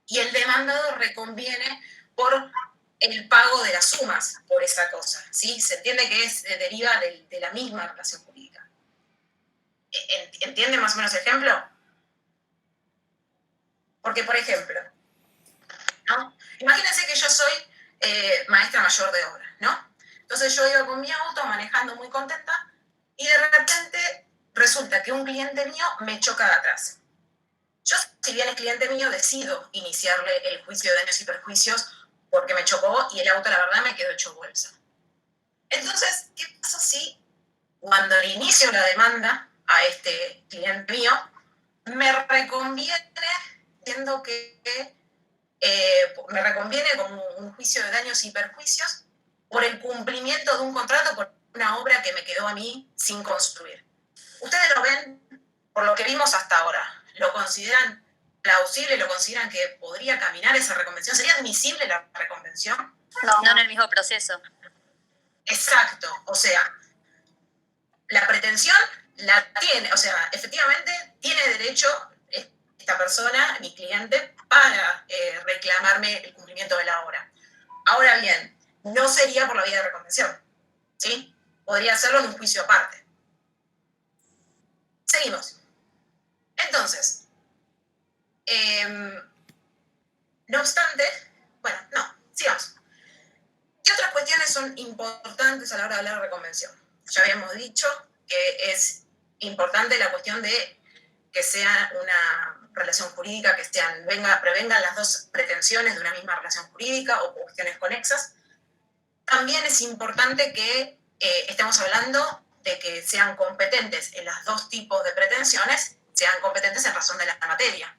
y el demandado reconviene por el pago de las sumas por esa cosa, ¿sí? Se entiende que deriva de la misma relación jurídica. ¿Entienden más o menos el ejemplo? Porque, por ejemplo, ¿no? Imagínense que yo soy maestra mayor de obra, ¿no? Entonces yo iba con mi auto manejando muy contenta y de repente resulta que un cliente mío me choca de atrás. Yo, si bien es cliente mío, decido iniciarle el juicio de daños y perjuicios porque me chocó y el auto, la verdad, me quedó hecho bolsa. Entonces, ¿qué pasa si cuando le inicio la demanda a este cliente mío, me reconviene, siendo que me reconviene como un juicio de daños y perjuicios por el cumplimiento de un contrato por una obra que me quedó a mí sin construir? ¿Ustedes lo ven por lo que vimos hasta ahora? ¿Lo consideran plausible? ¿Lo consideran que podría caminar esa reconvención? ¿Sería admisible la reconvención? No en el mismo proceso. Exacto, o sea, la pretensión la tiene, o sea, efectivamente tiene derecho esta persona, mi cliente, para reclamarme el cumplimiento de la obra. Ahora bien, no sería por la vía de reconvención, ¿sí? Podría hacerlo en un juicio aparte. Seguimos. Entonces, no obstante, bueno, no, sigamos. ¿Qué otras cuestiones son importantes a la hora de hablar de reconvención? Ya habíamos dicho que es importante la cuestión de que sea una relación jurídica, que prevengan las dos pretensiones de una misma relación jurídica o cuestiones conexas. También es importante que estemos hablando de que sean competentes en los dos tipos de pretensiones, sean competentes en razón de la materia.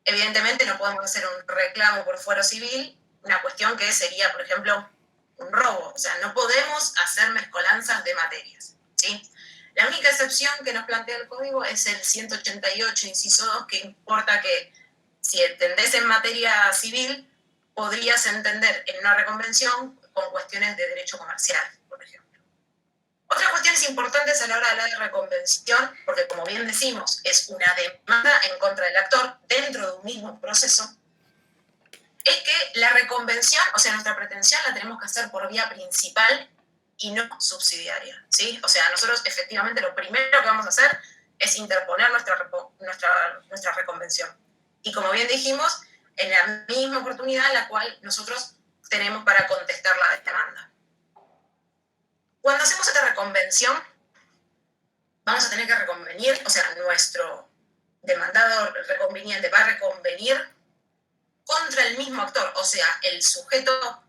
Evidentemente no podemos hacer un reclamo por fuero civil, una cuestión que sería, por ejemplo, un robo. O sea, no podemos hacer mezcolanzas de materias, ¿sí? La única excepción que nos plantea el código es el 188, inciso 2, que importa que si entendés en materia civil, podrías entender en una reconvención con cuestiones de derecho comercial, por ejemplo. Otras cuestiones importantes a la hora de hablar de reconvención, porque como bien decimos, es una demanda en contra del actor dentro de un mismo proceso, es que la reconvención, o sea, nuestra pretensión la tenemos que hacer por vía principal y no subsidiaria, ¿sí? O sea, nosotros efectivamente lo primero que vamos a hacer es interponer nuestra reconvención. Y como bien dijimos, en la misma oportunidad en la cual nosotros tenemos para contestar la demanda. Cuando hacemos esta reconvención, vamos a tener que reconvenir, o sea, nuestro demandado reconveniente va a reconvenir contra el mismo actor, o sea, el sujeto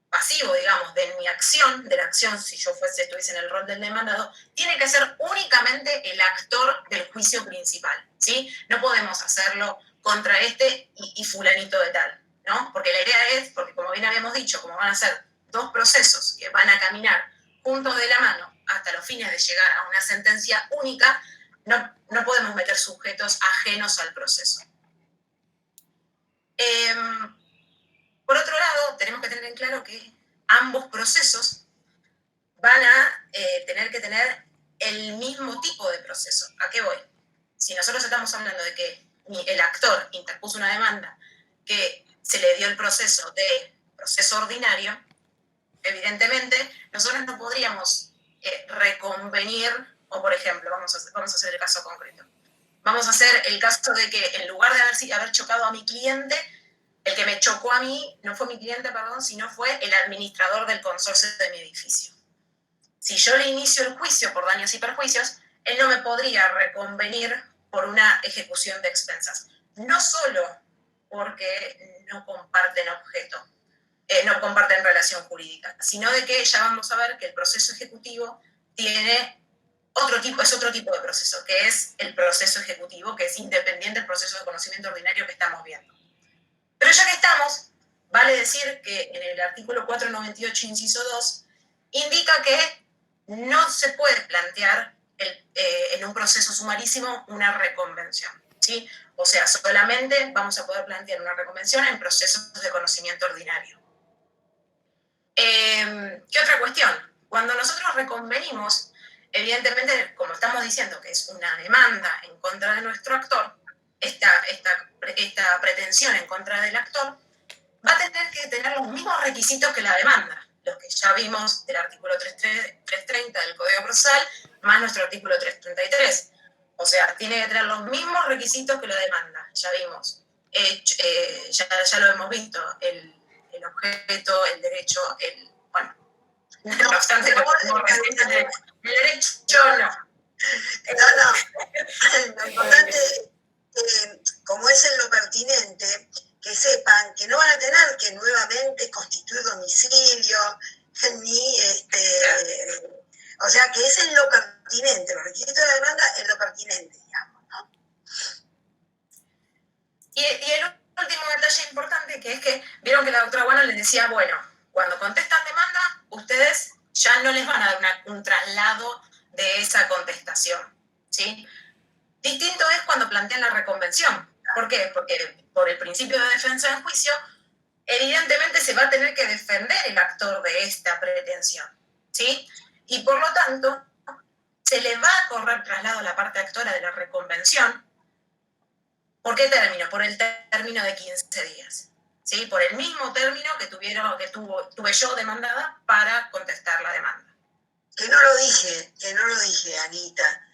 pasivo, digamos, de mi acción, de la acción, si yo estuviese en el rol del demandado, tiene que ser únicamente el actor del juicio principal, ¿sí? No podemos hacerlo contra este y fulanito de tal, ¿no? Porque la idea es, porque como bien habíamos dicho, como van a ser dos procesos que van a caminar juntos de la mano hasta los fines de llegar a una sentencia única, no podemos meter sujetos ajenos al proceso. Por otro lado, tenemos que tener en claro que ambos procesos van a tener que tener el mismo tipo de proceso. ¿A qué voy? Si nosotros estamos hablando de que el actor interpuso una demanda que se le dio el proceso de proceso ordinario, evidentemente nosotros no podríamos reconvenir, o por ejemplo, vamos a hacer el caso concreto. Vamos a hacer el caso de que en lugar de haber chocado a mi cliente, el que me chocó a mí no fue mi cliente, perdón, sino fue el administrador del consorcio de mi edificio. Si yo le inicio el juicio por daños y perjuicios, él no me podría reconvenir por una ejecución de expensas. No solo porque no comparten objeto, no comparten relación jurídica, sino de que ya vamos a ver que el proceso ejecutivo tiene otro tipo de proceso, que es el proceso ejecutivo, que es independiente del proceso de conocimiento ordinario que estamos viendo. Pero ya que estamos, vale decir que en el artículo 498, inciso 2, indica que no se puede plantear en un proceso sumarísimo una reconvención, ¿sí? O sea, solamente vamos a poder plantear una reconvención en procesos de conocimiento ordinario. ¿Qué otra cuestión? Cuando nosotros reconvenimos, evidentemente, como estamos diciendo que es una demanda en contra de nuestro actor, esta pretensión en contra del actor va a tener que tener los mismos requisitos que la demanda, los que ya vimos del artículo 330 del Código Procesal, más nuestro artículo 333. O sea, tiene que tener los mismos requisitos que la demanda. Ya vimos, ya lo hemos visto, el objeto, el derecho, bueno, no obstante, el derecho no. Lo importante, como es en lo pertinente, que sepan que no van a tener que nuevamente constituir domicilio, ni o sea, que es en lo pertinente, los requisitos de la demanda en lo pertinente, digamos, ¿no? Y el último detalle importante, que es que vieron que la doctora Guano les decía, bueno, cuando contestan demanda, ustedes ya no les van a dar un traslado de esa contestación, ¿sí? Distinto es cuando plantean la reconvención. ¿Por qué? Porque por el principio de defensa en juicio, evidentemente se va a tener que defender el actor de esta pretensión, ¿sí? Y por lo tanto, se le va a correr traslado a la parte actora de la reconvención. ¿Por qué término? Por el término de 15 días, ¿sí? Por el mismo término que tuve yo demandada para contestar la demanda. Que no lo dije, Anita.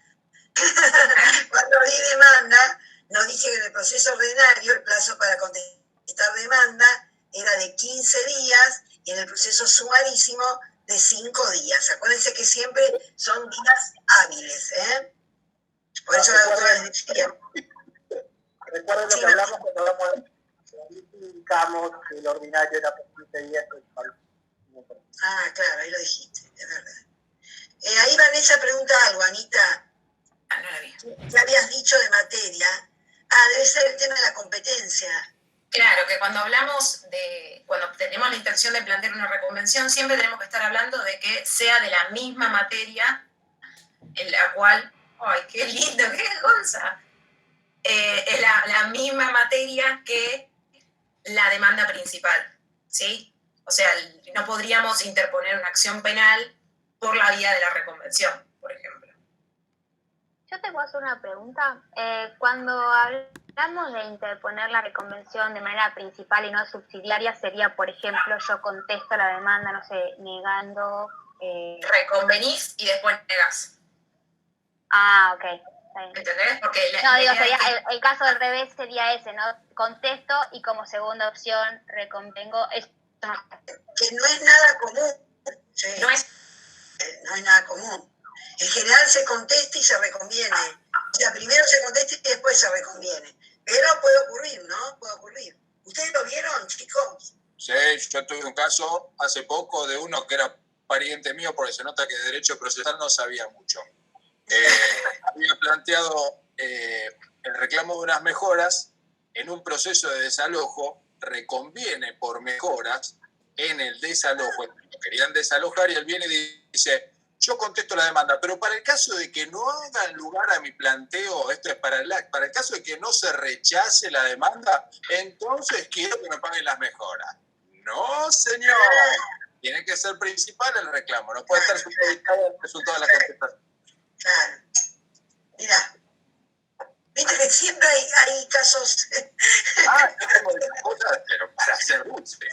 Cuando di demanda, no dije que en el proceso ordinario el plazo para contestar demanda era de 15 días y en el proceso sumarísimo de 5 días. Acuérdense que siempre son días hábiles, ¿eh? Por eso la doctora les decía. Recuerden lo que hablamos cuando hablamos indicamos que el ordinario era por 15 días. Ah, claro, ahí lo dijiste, es verdad. Ahí Vanessa pregunta algo, Anita. Ah, no la vi. ¿Qué habías dicho de materia? Debe ser el tema de la competencia. Claro, que cuando cuando tenemos la intención de plantear una reconvención, siempre tenemos que estar hablando de que sea de la misma materia en la cual, ¡ay, qué lindo, qué cosa! Es la misma materia que la demanda principal, ¿sí? O sea, no podríamos interponer una acción penal por la vía de la reconvención, por ejemplo. Yo te puedo hacer una pregunta. Cuando hablamos de interponer la reconvención de manera principal y no subsidiaria, sería, por ejemplo, yo contesto la demanda, no sé, negando... Reconvenís y después negás. Ah, ok. está bien. ¿Entendés? Porque No, digo, sería el caso del revés sería ese, ¿no? Contesto y como segunda opción reconvengo. Que no es nada común. Sí. No es nada común. En general se contesta y se reconviene. O sea, primero se contesta y después se reconviene. Pero puede ocurrir, ¿no? Puede ocurrir. ¿Ustedes lo vieron, chicos? Sí, yo tuve un caso hace poco de uno que era pariente mío, porque se nota que de derecho procesal no sabía mucho. Había planteado el reclamo de unas mejoras en un proceso de desalojo, reconviene por mejoras en el desalojo, querían desalojar y él viene y dice, yo contesto la demanda, pero para el caso de que no hagan lugar a mi planteo, esto es para el caso de que no se rechace la demanda, entonces quiero que me paguen las mejoras. No, señor, tiene que ser principal el reclamo, no puede estar supeditado al resultado de la contestación. Claro. Mira, viste que siempre hay casos. Cosas, pero para hacer dulce.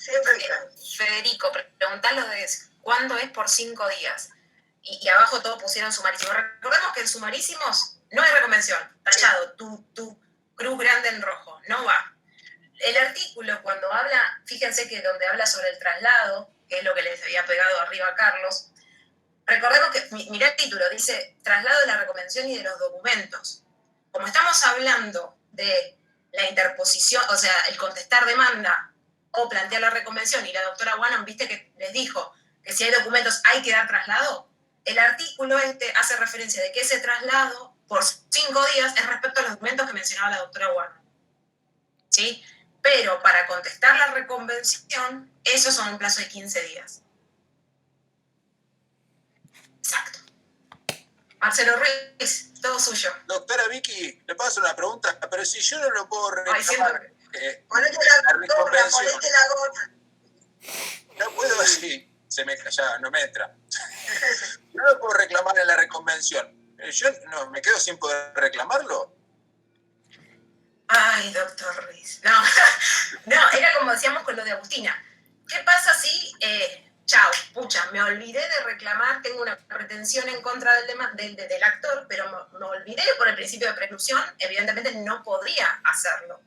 Siempre hay casos. Federico, preguntalo de cuándo es por 5 días. Y abajo todos pusieron sumarísimos. Recordemos que en sumarísimos no hay reconvención. Tachado, tu cruz grande en rojo. No va. El artículo cuando habla, fíjense que donde habla sobre el traslado, que es lo que les había pegado arriba a Carlos, recordemos que, mirá el título, dice traslado de la reconvención y de los documentos. Como estamos hablando de la interposición, o sea, el contestar demanda o plantear la reconvención, y la doctora Wanham, viste que les dijo que si hay documentos hay que dar traslado, el artículo hace referencia de que ese traslado por 5 días es respecto a los documentos que mencionaba la doctora Wanham. ¿Sí? Pero para contestar la reconvención, esos son un plazo de 15 días. Exacto. Marcelo Ruiz, todo suyo. Doctora Vicky, le puedo hacer una pregunta, pero si yo no lo puedo reclamar... Ponete la gorra. No puedo decir, no me entra. No lo puedo reclamar en la reconvención. Yo no, me quedo sin poder reclamarlo. Ay, doctor Ruiz. No, era como decíamos con lo de Agustina. ¿Qué pasa si, chao, pucha, me olvidé de reclamar, tengo una pretensión en contra del actor, pero me olvidé por el principio de presunción, evidentemente no podría hacerlo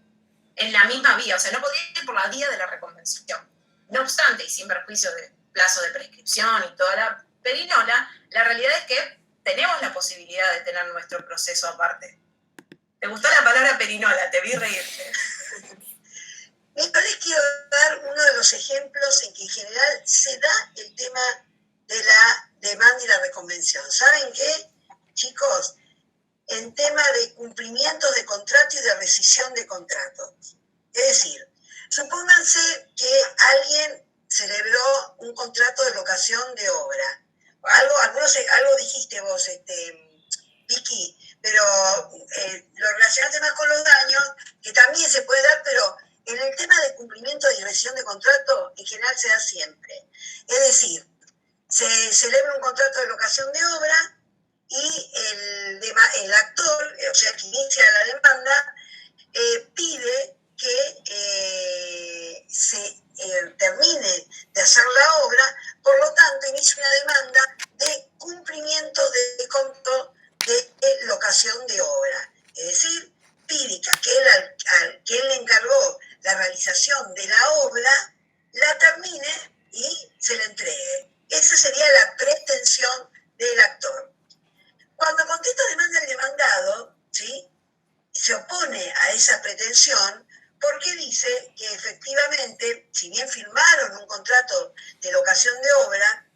en la misma vía, o sea, no podría ir por la vía de la reconvención. No obstante, y sin perjuicio de plazo de prescripción y toda la perinola, la realidad es que tenemos la posibilidad de tener nuestro proceso aparte. ¿Te gustó la palabra perinola? Te vi reírte. Yo les quiero dar uno de los ejemplos en que en general se da el tema de la demanda y la reconvención. ¿Saben qué, chicos? En tema de cumplimientos de contrato y de rescisión de contratos. Es decir, supónganse que alguien celebró un contrato de locación de obra. Algo dijiste vos, Vicky, pero lo relacionaste más con los daños, que también se puede dar, pero en el tema de cumplimiento y rescisión de contrato, en general se da siempre. Es decir, se celebra un contrato de locación de obra y el actor, o sea, que inicia la demanda, pide que se termine de hacer la obra, por lo tanto inicia una demanda de cumplimiento de conto de locación de obra. Es decir, pide que él le encargó la realización de la obra, la termine y se la entregue. Esa sería la pretensión del actor. Cuando contesta demanda el demandado, ¿sí?, se opone a esa pretensión porque dice que efectivamente, si bien firmaron un contrato de locación de obra,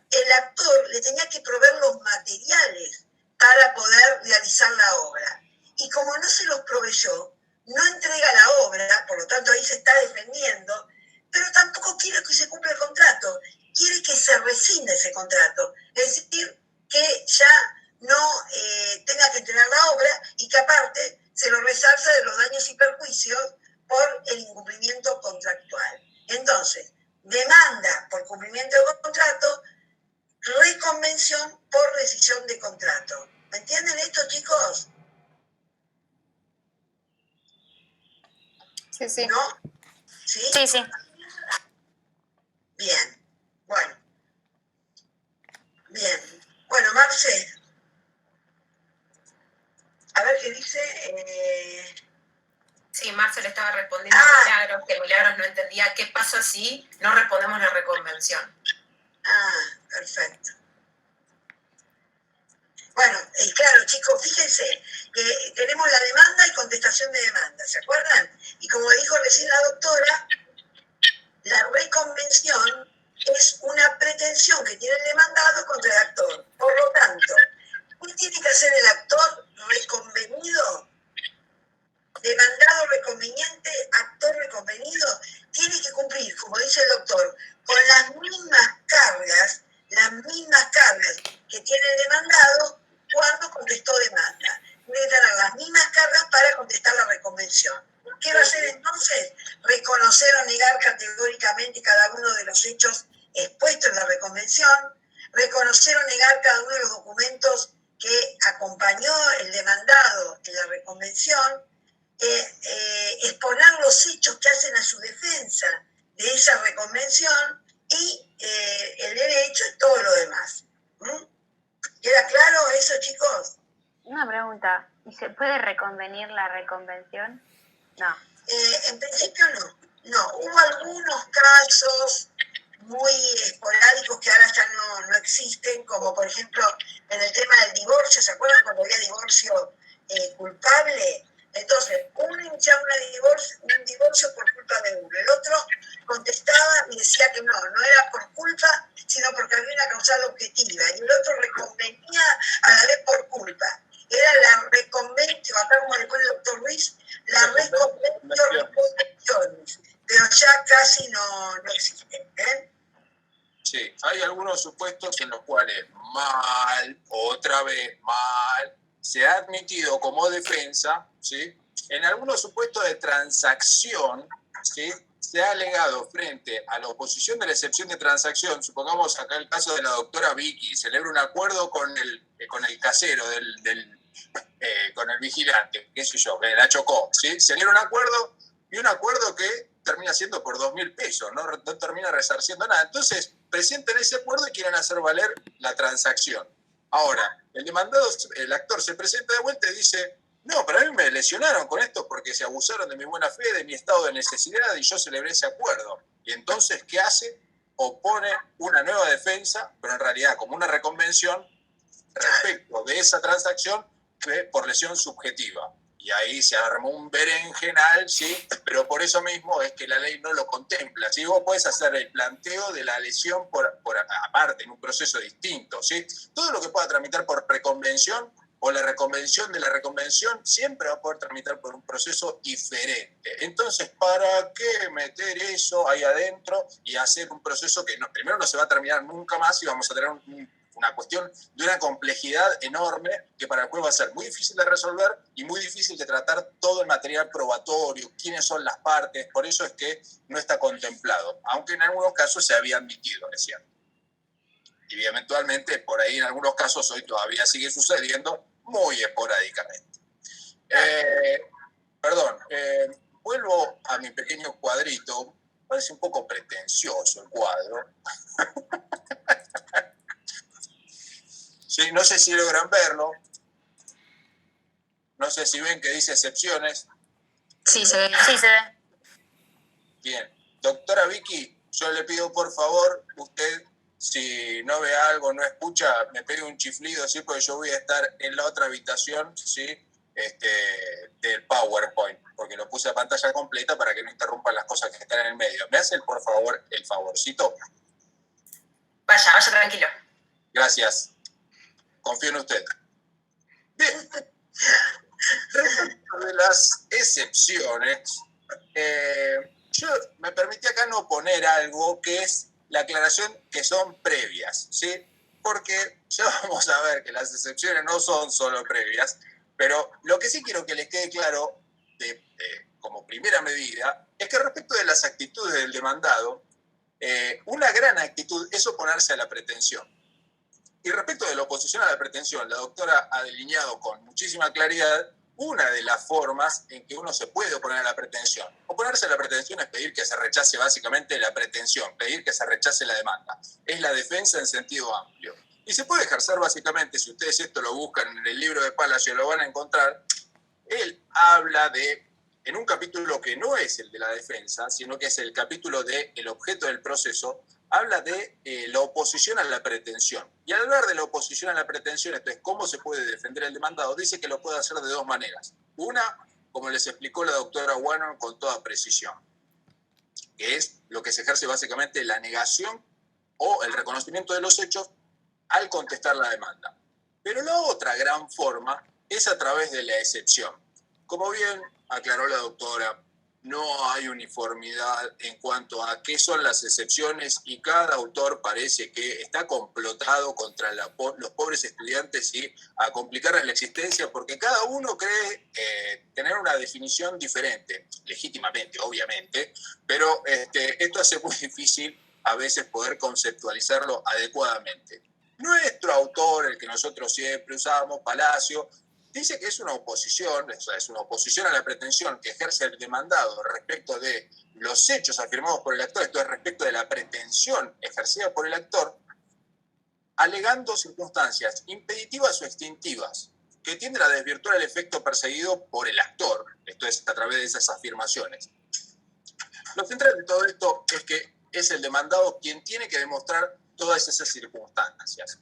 el actor le tenía que proveer los materiales para poder realizar la obra. Y como no se los proveyó, no entrega la obra, por lo tanto ahí se está defendiendo, pero tampoco quiere que se cumpla el contrato, quiere que se rescinde ese contrato. Es decir, que ya no tenga que entregar la obra y que aparte se lo resarza de los daños y perjuicios por el incumplimiento contractual. Entonces, demanda por cumplimiento de contrato, reconvención por rescisión de contrato. ¿Me entienden esto, chicos? Sí, sí. ¿No? ¿Sí? Sí, sí. Bien. Bueno. Bien. Bueno, Marce. le estaba respondiendo a Milagros, que Milagros no entendía qué pasa si no respondemos la reconvención. Perfecto. Bueno, claro, chicos, fíjense que tenemos la demanda y contestación de demanda, ¿se acuerdan? Y como dijo recién la doctora, la reconvención es una pretensión que tiene el demandado contra el actor. Por lo tanto, ¿qué tiene que hacer el actor reconvenido? Demandado reconveniente, actor reconvenido, tiene que cumplir, como dice el doctor, con las mismas cargas que tiene el demandado cuando contestó demanda. Tiene que tener las mismas cargas para contestar la reconvención. ¿Qué va a hacer entonces? Reconocer o negar categóricamente cada uno de los hechos expuestos en la reconvención, reconocer o negar cada uno de los documentos que acompañó el demandado en la reconvención, exponer los hechos que hacen a su defensa de esa reconvención y el derecho y todo lo demás. ¿Queda claro eso, chicos? Una pregunta, ¿y se puede reconvenir la reconvención? No. En principio no. Hubo algunos casos muy esporádicos que ahora ya no existen, como por ejemplo en el tema del divorcio. ¿Se acuerdan cuando había divorcio culpable? Entonces, uno iniciaba un divorcio por culpa de uno, el otro contestaba y decía que no era por culpa, sino porque había una causal objetiva, y el otro reconvenía a la vez por culpa. Era la reconvención, acá como le pone el doctor Luis, la reconvenciones, pero ya casi no existen. Sí, hay algunos supuestos en los cuales otra vez mal, se ha admitido como defensa, ¿sí? En algunos supuestos de transacción, ¿sí? Se ha alegado frente a la oposición de la excepción de transacción, supongamos acá el caso de la doctora Vicky, celebra un acuerdo con el casero, con el vigilante, qué sé yo, que la chocó, ¿sí? Celebra un acuerdo y un acuerdo que termina siendo por 2.000 pesos, no termina resarciendo nada. Entonces, presentan ese acuerdo y quieren hacer valer la transacción. Ahora, el demandado, el actor se presenta de vuelta y dice, no, pero a mí me lesionaron con esto porque se abusaron de mi buena fe, de mi estado de necesidad y yo celebré ese acuerdo. Y entonces, ¿qué hace? Opone una nueva defensa, pero en realidad como una reconvención respecto de esa transacción por lesión subjetiva. Y ahí se armó un berenjenal, ¿sí? Pero por eso mismo es que la ley no lo contempla. ¿Sí? Vos podés hacer el planteo de la lesión por aparte, en un proceso distinto, ¿sí? Todo lo que pueda tramitar por reconvención o la reconvención de la reconvención siempre va a poder tramitar por un proceso diferente. Entonces, ¿para qué meter eso ahí adentro y hacer un proceso que primero no se va a terminar nunca más y vamos a tener una cuestión de una complejidad enorme que para el juez va a ser muy difícil de resolver y muy difícil de tratar todo el material probatorio, quiénes son las partes, por eso es que no está contemplado, aunque en algunos casos se había admitido, es cierto. Y eventualmente, por ahí en algunos casos hoy todavía sigue sucediendo muy esporádicamente. Vuelvo a mi pequeño cuadrito, parece un poco pretencioso el cuadro. Sí, no sé si logran verlo. No sé si ven que dice excepciones. Sí, se ve. Sí, se ve. Bien. Doctora Vicky, yo le pido por favor, usted, si no ve algo, no escucha, me pegue un chiflido, ¿sí? Porque yo voy a estar en la otra habitación, ¿sí? Del PowerPoint, porque lo puse a pantalla completa para que no interrumpan las cosas que están en el medio. ¿Me hacen, por favor, el favorcito? Vaya tranquilo. Gracias. Confío en usted. Bien. Respecto de las excepciones, yo me permití acá no poner algo que es la aclaración que son previas, ¿sí? Porque ya vamos a ver que las excepciones no son solo previas, pero lo que sí quiero que les quede claro como primera medida es que respecto de las actitudes del demandado, una gran actitud es oponerse a la pretensión. Y respecto de la oposición a la pretensión, la doctora ha delineado con muchísima claridad una de las formas en que uno se puede oponer a la pretensión. Oponerse a la pretensión es pedir que se rechace básicamente la pretensión, pedir que se rechace la demanda. Es la defensa en sentido amplio. Y se puede ejercer básicamente, si ustedes esto lo buscan en el libro de Palacio, lo van a encontrar. Él habla de en un capítulo que no es el de la defensa, sino que es el capítulo del objeto del proceso, habla de la oposición a la pretensión. Y al hablar de la oposición a la pretensión, esto es cómo se puede defender el demandado, dice que lo puede hacer de dos maneras. Una, como les explicó la doctora Warner con toda precisión, que es lo que se ejerce básicamente la negación o el reconocimiento de los hechos al contestar la demanda. Pero la otra gran forma es a través de la excepción. Como bien aclaró la doctora, no hay uniformidad en cuanto a qué son las excepciones y cada autor parece que está complotado contra los pobres estudiantes y a complicarles la existencia porque cada uno cree tener una definición diferente, legítimamente, obviamente, pero esto hace muy difícil a veces poder conceptualizarlo adecuadamente. Nuestro autor, el que nosotros siempre usamos, Palacio, dice que es una oposición, es una oposición a la pretensión que ejerce el demandado respecto de los hechos afirmados por el actor, esto es respecto de la pretensión ejercida por el actor, alegando circunstancias impeditivas o extintivas que tienden a desvirtuar el efecto perseguido por el actor, esto es a través de esas afirmaciones. Lo central de todo esto es que es el demandado quien tiene que demostrar todas esas circunstancias.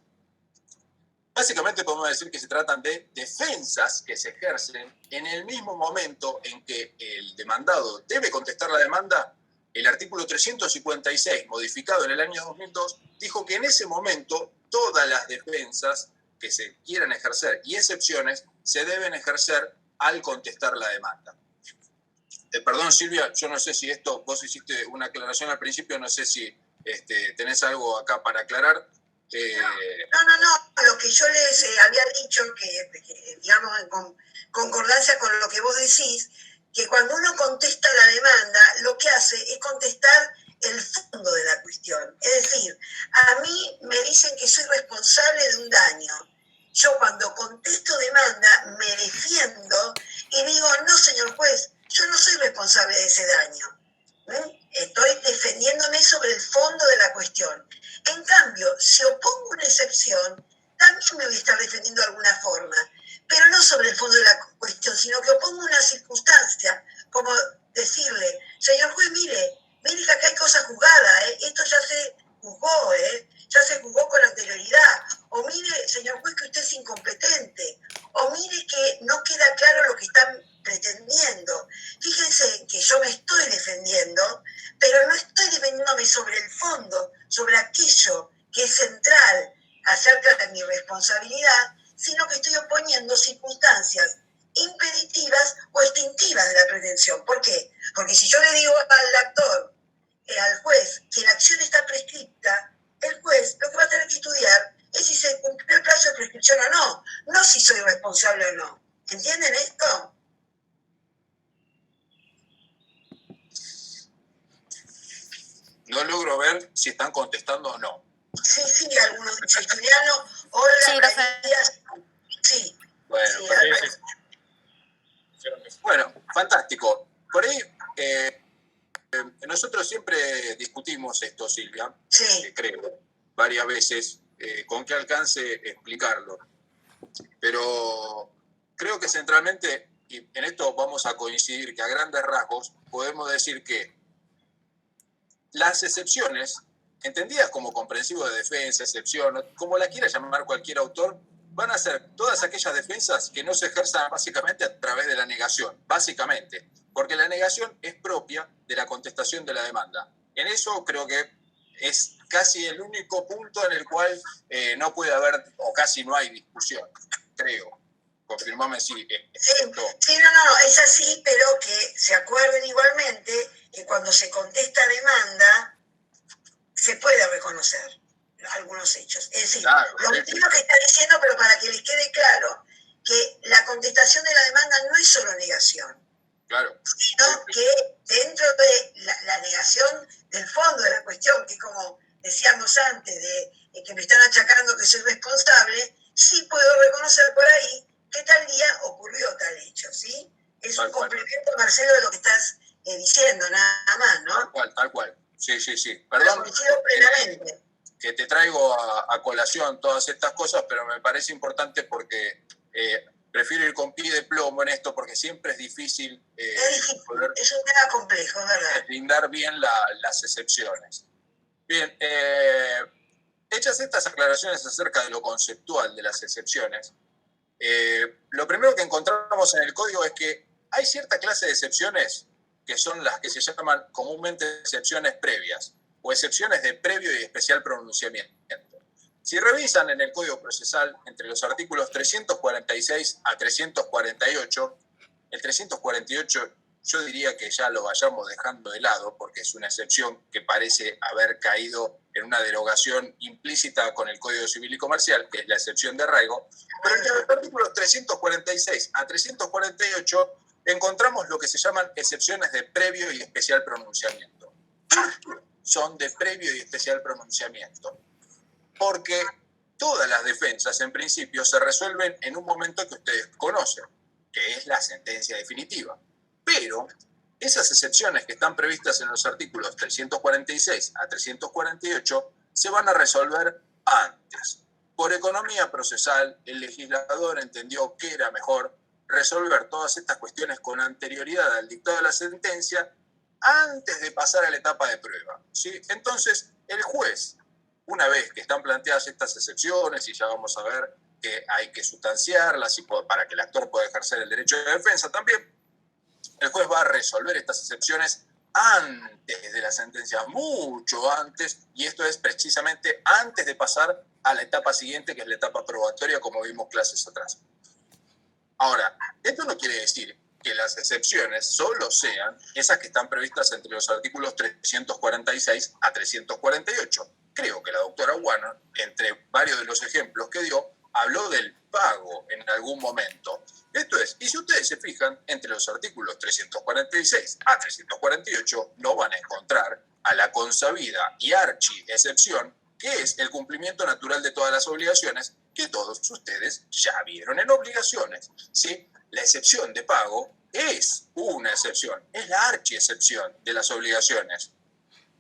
Básicamente podemos decir que se tratan de defensas que se ejercen en el mismo momento en que el demandado debe contestar la demanda. El artículo 356, modificado en el año 2002, dijo que en ese momento todas las defensas que se quieran ejercer y excepciones se deben ejercer al contestar la demanda. Perdón, Silvia, yo no sé si esto, vos hiciste una aclaración al principio, no sé si tenés algo acá para aclarar. No, lo que yo les había dicho, que digamos en concordancia con lo que vos decís, que cuando uno contesta la demanda, lo que hace es contestar el fondo de la cuestión. Es decir, a mí me dicen que soy responsable de un daño. Yo cuando contesto demanda me defiendo y digo, no, señor juez, yo no soy responsable de ese daño. Estoy defendiéndome sobre el fondo de la cuestión. En cambio, si opongo una excepción, también me voy a estar defendiendo de alguna forma, pero no sobre el fondo de la cuestión, sino que opongo una circunstancia, como decirle, señor juez, mire que acá hay cosas juzgadas, esto ya se juzgó, ya se juzgó con anterioridad, o mire, señor juez, que usted es incompetente, o mire que no queda claro lo que están pretendiendo. Fíjense que yo me estoy defendiendo, pero no estoy defendiéndome sobre el fondo, sobre aquello que es central acerca de mi responsabilidad, sino que estoy oponiendo circunstancias impeditivas o extintivas de la pretensión. ¿Por qué? Porque si yo le digo al actor, al juez, que la acción está prescripta, el juez lo que va a tener que estudiar es si se cumplió el plazo de prescripción o no, no si soy responsable o no. ¿Entienden esto? No logro ver si están contestando o no. Sí, algunos dicen Juliano, hola, sí, Marías. Sí. Bueno, Sí, bueno, fantástico. Por ahí, nosotros siempre discutimos esto, Silvia, sí. Creo, varias veces, con qué alcance explicarlo. Pero creo que centralmente, y en esto vamos a coincidir, que a grandes rasgos podemos decir que las excepciones, entendidas como comprensivo de defensa, excepción, como la quiera llamar cualquier autor, van a ser todas aquellas defensas que no se ejerzan básicamente a través de la negación, básicamente, porque la negación es propia de la contestación de la demanda. En eso creo que es casi el único punto en el cual no puede haber, o casi no hay discusión, creo. Confirmame si esto... Sí, no, es así, pero que se acuerden igualmente que cuando se contesta demanda, se puede reconocer algunos hechos. Es decir, claro, lo mismo que está diciendo, pero para que les quede claro, que la contestación de la demanda no es solo negación, claro, sino que dentro de la negación del fondo de la cuestión, que como decíamos antes, de que me están achacando que soy responsable, sí puedo reconocer por ahí que tal día ocurrió tal hecho, ¿sí? Es un complemento, Marcelo, de lo que estás diciendo, nada más, ¿no? Tal cual. Sí. Perdón. Coincido plenamente. Que te traigo a colación todas estas cosas, pero me parece importante porque prefiero ir con pie de plomo en esto porque siempre es difícil, poder es un tema complejo, ¿verdad? Brindar bien las excepciones. Bien, hechas estas aclaraciones acerca de lo conceptual de las excepciones, lo primero que encontramos en el código es que hay cierta clase de excepciones que son las que se llaman comúnmente excepciones previas o excepciones de previo y especial pronunciamiento. Si revisan en el Código Procesal, entre los artículos 346 a 348, el 348 yo diría que ya lo vayamos dejando de lado porque es una excepción que parece haber caído en una derogación implícita con el Código Civil y Comercial, que es la excepción de arraigo. Pero entre los artículos 346 a 348 encontramos lo que se llaman excepciones de previo y especial pronunciamiento. Son de previo y especial pronunciamiento. Porque todas las defensas, en principio, se resuelven en un momento que ustedes conocen, que es la sentencia definitiva. Pero esas excepciones que están previstas en los artículos 346 a 348 se van a resolver antes. Por economía procesal, el legislador entendió que era mejor resolver todas estas cuestiones con anterioridad al dictado de la sentencia antes de pasar a la etapa de prueba, ¿sí? Entonces, el juez, una vez que están planteadas estas excepciones, y ya vamos a ver que hay que sustanciarlas y para que el actor pueda ejercer el derecho de defensa también, el juez va a resolver estas excepciones antes de la sentencia, mucho antes, y esto es precisamente antes de pasar a la etapa siguiente, que es la etapa probatoria, como vimos clases atrás. Ahora, esto no quiere decir que las excepciones solo sean esas que están previstas entre los artículos 346 a 348. Creo que la doctora Warner, entre varios de los ejemplos que dio, habló del pago en algún momento. Esto es, y si ustedes se fijan, entre los artículos 346 a 348 no van a encontrar a la consabida y archi excepción, que es el cumplimiento natural de todas las obligaciones que todos ustedes ya vieron en obligaciones, ¿sí? La excepción de pago es una excepción, es la archi excepción de las obligaciones,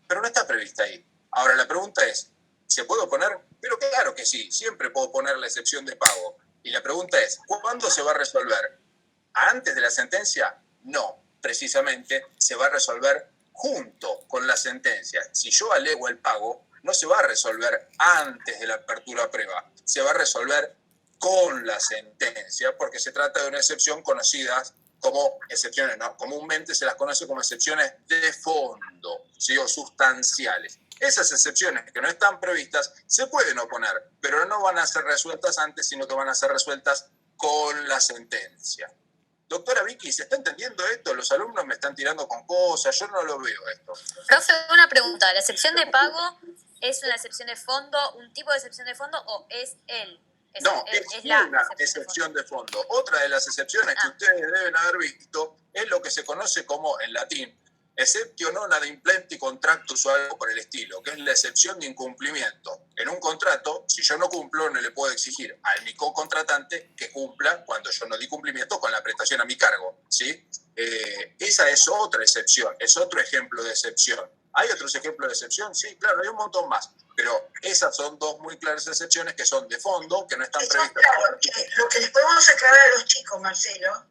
pero no está prevista ahí. Ahora la pregunta es, ¿se puede poner? Pero claro que sí, siempre puedo poner la excepción de pago. Y la pregunta es, ¿cuándo se va a resolver? ¿Antes de la sentencia? No, precisamente se va a resolver junto con la sentencia. Si yo alego el pago, no se va a resolver antes de la apertura a prueba, se va a resolver con la sentencia, porque se trata de una excepción conocida como excepciones, ¿no? Comúnmente se las conoce como excepciones de fondo, ¿sí? O sustanciales. Esas excepciones que no están previstas se pueden oponer, pero no van a ser resueltas antes, sino que van a ser resueltas con la sentencia. Doctora Vicky, ¿se está entendiendo esto? Los alumnos me están tirando con cosas, yo no lo veo esto. Profe, una pregunta. ¿La excepción de pago es una excepción de fondo, un tipo de excepción de fondo o es él? No, es una excepción de fondo. Otra de las excepciones que ustedes deben haber visto es lo que se conoce como, en latín, exceptio non ad implenti contractus o algo por el estilo, que es la excepción de incumplimiento. En un contrato, si yo no cumplo, no le puedo exigir al mi co-contratante que cumpla cuando yo no di cumplimiento con la prestación a mi cargo, ¿sí? Esa es otra excepción, es otro ejemplo de excepción. ¿Hay otros ejemplos de excepción? Sí, claro, hay un montón más. Pero esas son dos muy claras excepciones que son de fondo, que no están previstas. Claro, lo que les podemos aclarar a los chicos, Marcelo,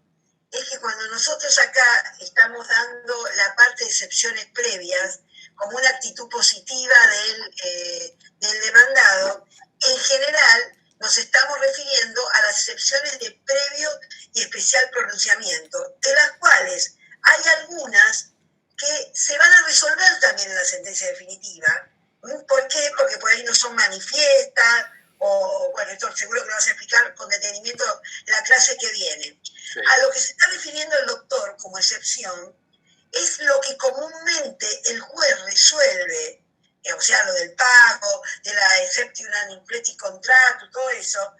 es que cuando nosotros acá estamos dando la parte de excepciones previas como una actitud positiva del demandado, en general nos estamos refiriendo a las excepciones de previo y especial pronunciamiento, de las cuales hay algunas que se van a resolver también en la sentencia definitiva. ¿Por qué? Porque por ahí no son manifiestas, o bueno, esto seguro que lo vas a explicar con detenimiento la clase que viene. Sí. A lo que se está refiriendo el doctor como excepción es lo que comúnmente el juez resuelve, o sea, lo del pago, de la exception and impleti contract, todo eso,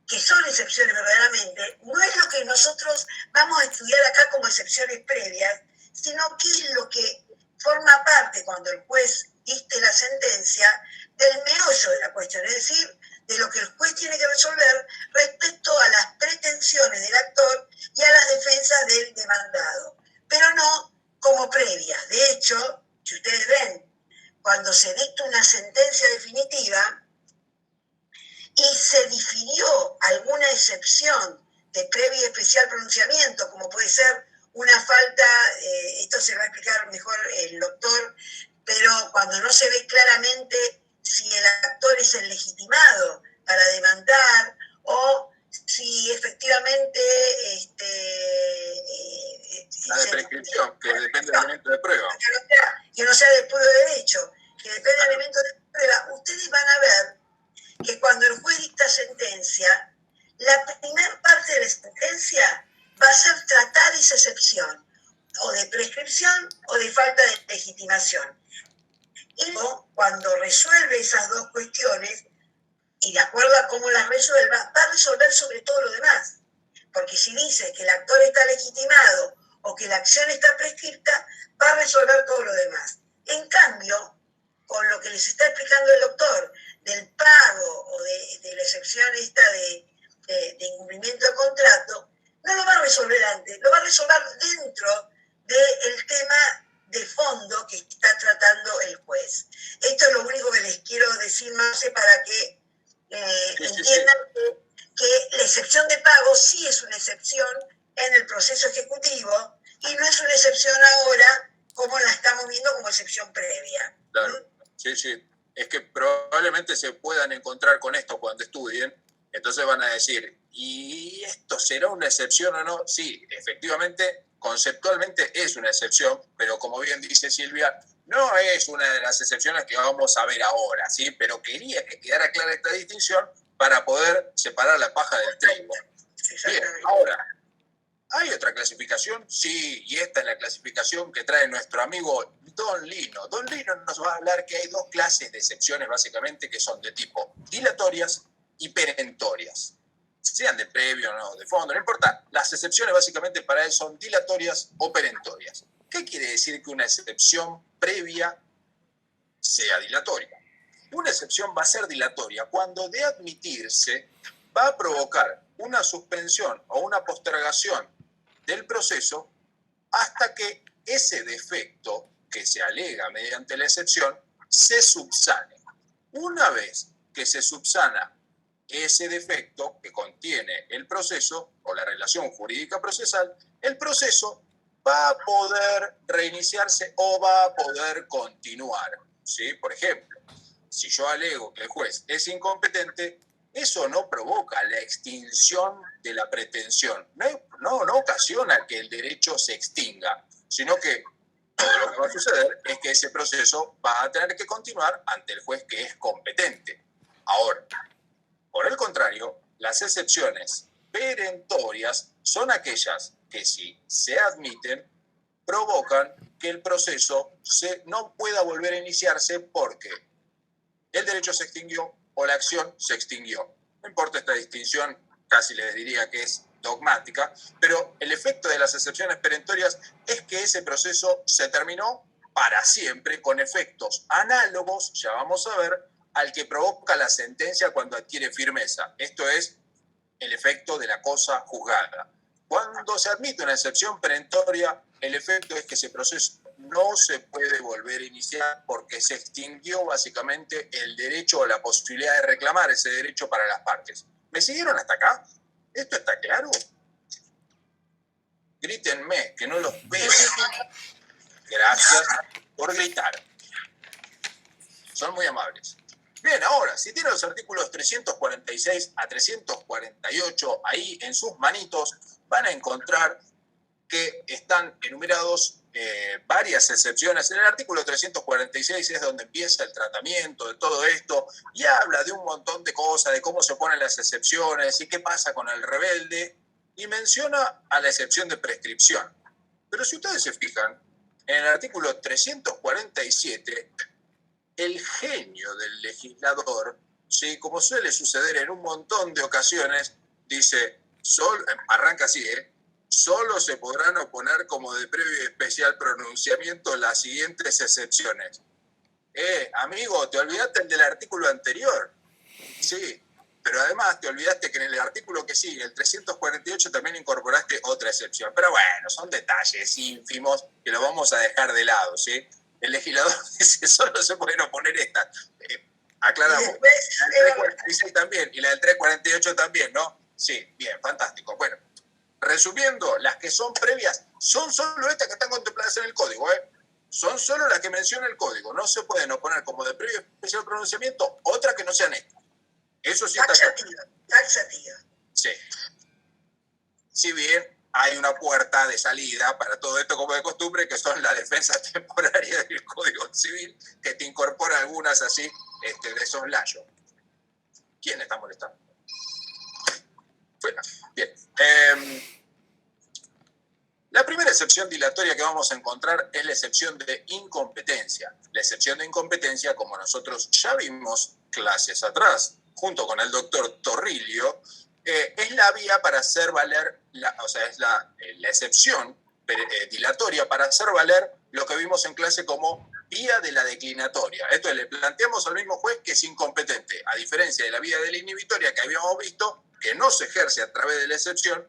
que son excepciones verdaderamente, no es lo que nosotros vamos a estudiar acá como excepciones previas, sino que es lo que forma parte, cuando el juez dicte la sentencia, del meollo de la cuestión, es decir, de lo que el juez tiene que resolver respecto a las pretensiones del actor y a las defensas del demandado, pero no como previas. De hecho, si ustedes ven, cuando se dicta una sentencia definitiva y se difirió alguna excepción de previo y especial pronunciamiento, como puede ser una falta, esto se va a explicar mejor el doctor, pero cuando no se ve claramente si el actor es el legitimado para demandar o si efectivamente la de prescripción, que depende del elemento de prueba. Que no sea del puro derecho, que depende del elemento de prueba. Ustedes van a ver que cuando el juez dicta sentencia, la primera parte de la sentencia va a ser tratar esa excepción, o de prescripción o de falta de legitimación. Y luego, cuando resuelve esas dos cuestiones, y de acuerdo a cómo las resuelva, va a resolver sobre todo lo demás. Porque si dice que el actor está legitimado o que la acción está prescripta, va a resolver todo lo demás. En cambio, con lo que les está explicando el doctor del pago o de la excepción esta de incumplimiento de contrato, no lo va a resolver antes, lo va a resolver dentro del tema de fondo que está tratando el juez. Esto es lo único que les quiero decir, no sé, para que entiendan que la excepción de pago sí es una excepción en el proceso ejecutivo y no es una excepción ahora como la estamos viendo como excepción previa. Claro, sí. Es que probablemente se puedan encontrar con esto cuando estudien, entonces van a decir, ¿y esto será una excepción o no? Sí, efectivamente, conceptualmente es una excepción, pero como bien dice Silvia, no es una de las excepciones que vamos a ver ahora, ¿sí? Pero quería que quedara clara esta distinción para poder separar la paja del trigo. Bien, ahora, ¿hay otra clasificación? Sí, y esta es la clasificación que trae nuestro amigo Don Lino. Don Lino nos va a hablar que hay dos clases de excepciones básicamente que son de tipo dilatorias y perentorias. Sean de previo o no, de fondo, no importa. Las excepciones básicamente para él son dilatorias o perentorias. ¿Qué quiere decir que una excepción previa sea dilatoria? Una excepción va a ser dilatoria cuando de admitirse va a provocar una suspensión o una postergación del proceso hasta que ese defecto que se alega mediante la excepción se subsane. Una vez que se subsana ese defecto que contiene el proceso o la relación jurídica procesal, el proceso va a poder reiniciarse o va a poder continuar, ¿sí? Por ejemplo, si yo alego que el juez es incompetente, eso no provoca la extinción de la pretensión, no ocasiona que el derecho se extinga, sino que todo lo que va a suceder es que ese proceso va a tener que continuar ante el juez que es competente. Ahora, por el contrario, las excepciones perentorias son aquellas que si se admiten, provocan que el proceso no pueda volver a iniciarse porque el derecho se extinguió o la acción se extinguió. No importa esta distinción, casi les diría que es dogmática, pero el efecto de las excepciones perentorias es que ese proceso se terminó para siempre con efectos análogos, ya vamos a ver, al que provoca la sentencia cuando adquiere firmeza. Esto es el efecto de la cosa juzgada. Cuando se admite una excepción perentoria, el efecto es que ese proceso no se puede volver a iniciar porque se extinguió básicamente el derecho o la posibilidad de reclamar ese derecho para las partes. ¿Me siguieron hasta acá? ¿Esto está claro? Grítenme, que no los veo. Gracias por gritar. Son muy amables. Bien, ahora, si tienen los artículos 346 a 348 ahí en sus manitos, van a encontrar que están enumerados varias excepciones. En el artículo 346 es donde empieza el tratamiento de todo esto y habla de un montón de cosas, de cómo se ponen las excepciones y qué pasa con el rebelde, y menciona a la excepción de prescripción. Pero si ustedes se fijan, en el artículo 347, el genio del legislador, ¿sí? Como suele suceder en un montón de ocasiones, dice, arranca así, solo se podrán oponer como de previo y especial pronunciamiento las siguientes excepciones. Amigo, ¿te olvidaste del artículo anterior? Sí, pero además te olvidaste que en el artículo que sigue, el 348, también incorporaste otra excepción. Pero bueno, son detalles ínfimos que los vamos a dejar de lado, ¿sí? El legislador dice, solo se pueden oponer estas. Aclaramos. La del 346 también, y la del 348 también, ¿no? Sí, bien, fantástico. Bueno, resumiendo, las que son previas son solo estas que están contempladas en el código, ¿eh? Son solo las que menciona el código. No se pueden oponer como de previo especial pronunciamiento otras que no sean estas. Eso sí está claro. Taxativa. Sí. Si bien hay una puerta de salida para todo esto como de costumbre, que son la defensa temporaria del Código Civil, que te incorpora algunas así de soslayo. ¿Quién está molestando? Bueno, bien. La primera excepción dilatoria que vamos a encontrar es la excepción de incompetencia. La excepción de incompetencia, como nosotros ya vimos clases atrás, junto con el doctor Torrillo, es la vía para hacer valer, es la excepción dilatoria para hacer valer lo que vimos en clase como vía de la declinatoria. Esto le planteamos al mismo juez que es incompetente, a diferencia de la vía de la inhibitoria que habíamos visto, que no se ejerce a través de la excepción.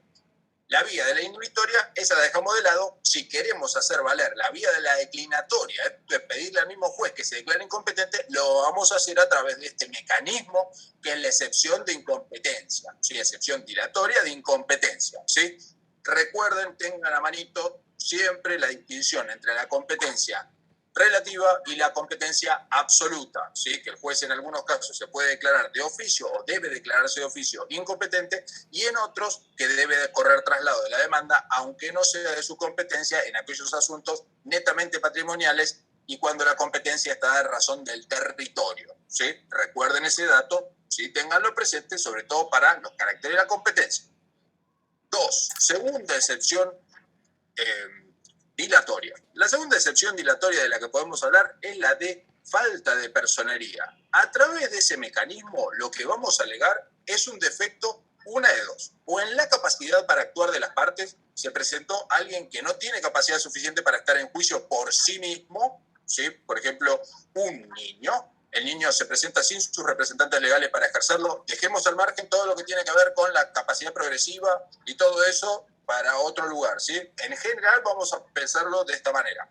La vía de la inhibitoria, esa la dejamos de lado. Si queremos hacer valer la vía de la declinatoria, esto es pedirle al mismo juez que se declare incompetente, lo vamos a hacer a través de este mecanismo que es la excepción de incompetencia, ¿sí? Excepción dilatoria de incompetencia, ¿sí? Recuerden, tengan a manito siempre la distinción entre la competencia relativa y la competencia absoluta, ¿sí? Que el juez en algunos casos se puede declarar de oficio o debe declararse de oficio incompetente, y en otros que debe de correr traslado de la demanda, aunque no sea de su competencia, en aquellos asuntos netamente patrimoniales y cuando la competencia está en razón del territorio, ¿sí? Recuerden ese dato, ¿sí? Ténganlo presente, sobre todo para los caracteres de la competencia. 2. Segunda excepción dilatoria. La segunda excepción dilatoria de la que podemos hablar es la de falta de personería. A través de ese mecanismo, lo que vamos a alegar es un defecto, una de dos. O en la capacidad para actuar de las partes, se presentó alguien que no tiene capacidad suficiente para estar en juicio por sí mismo, ¿sí? Por ejemplo, un niño. El niño se presenta sin sus representantes legales para ejercerlo. Dejemos al margen todo lo que tiene que ver con la capacidad progresiva y todo eso para otro lugar, ¿sí? En general vamos a pensarlo de esta manera.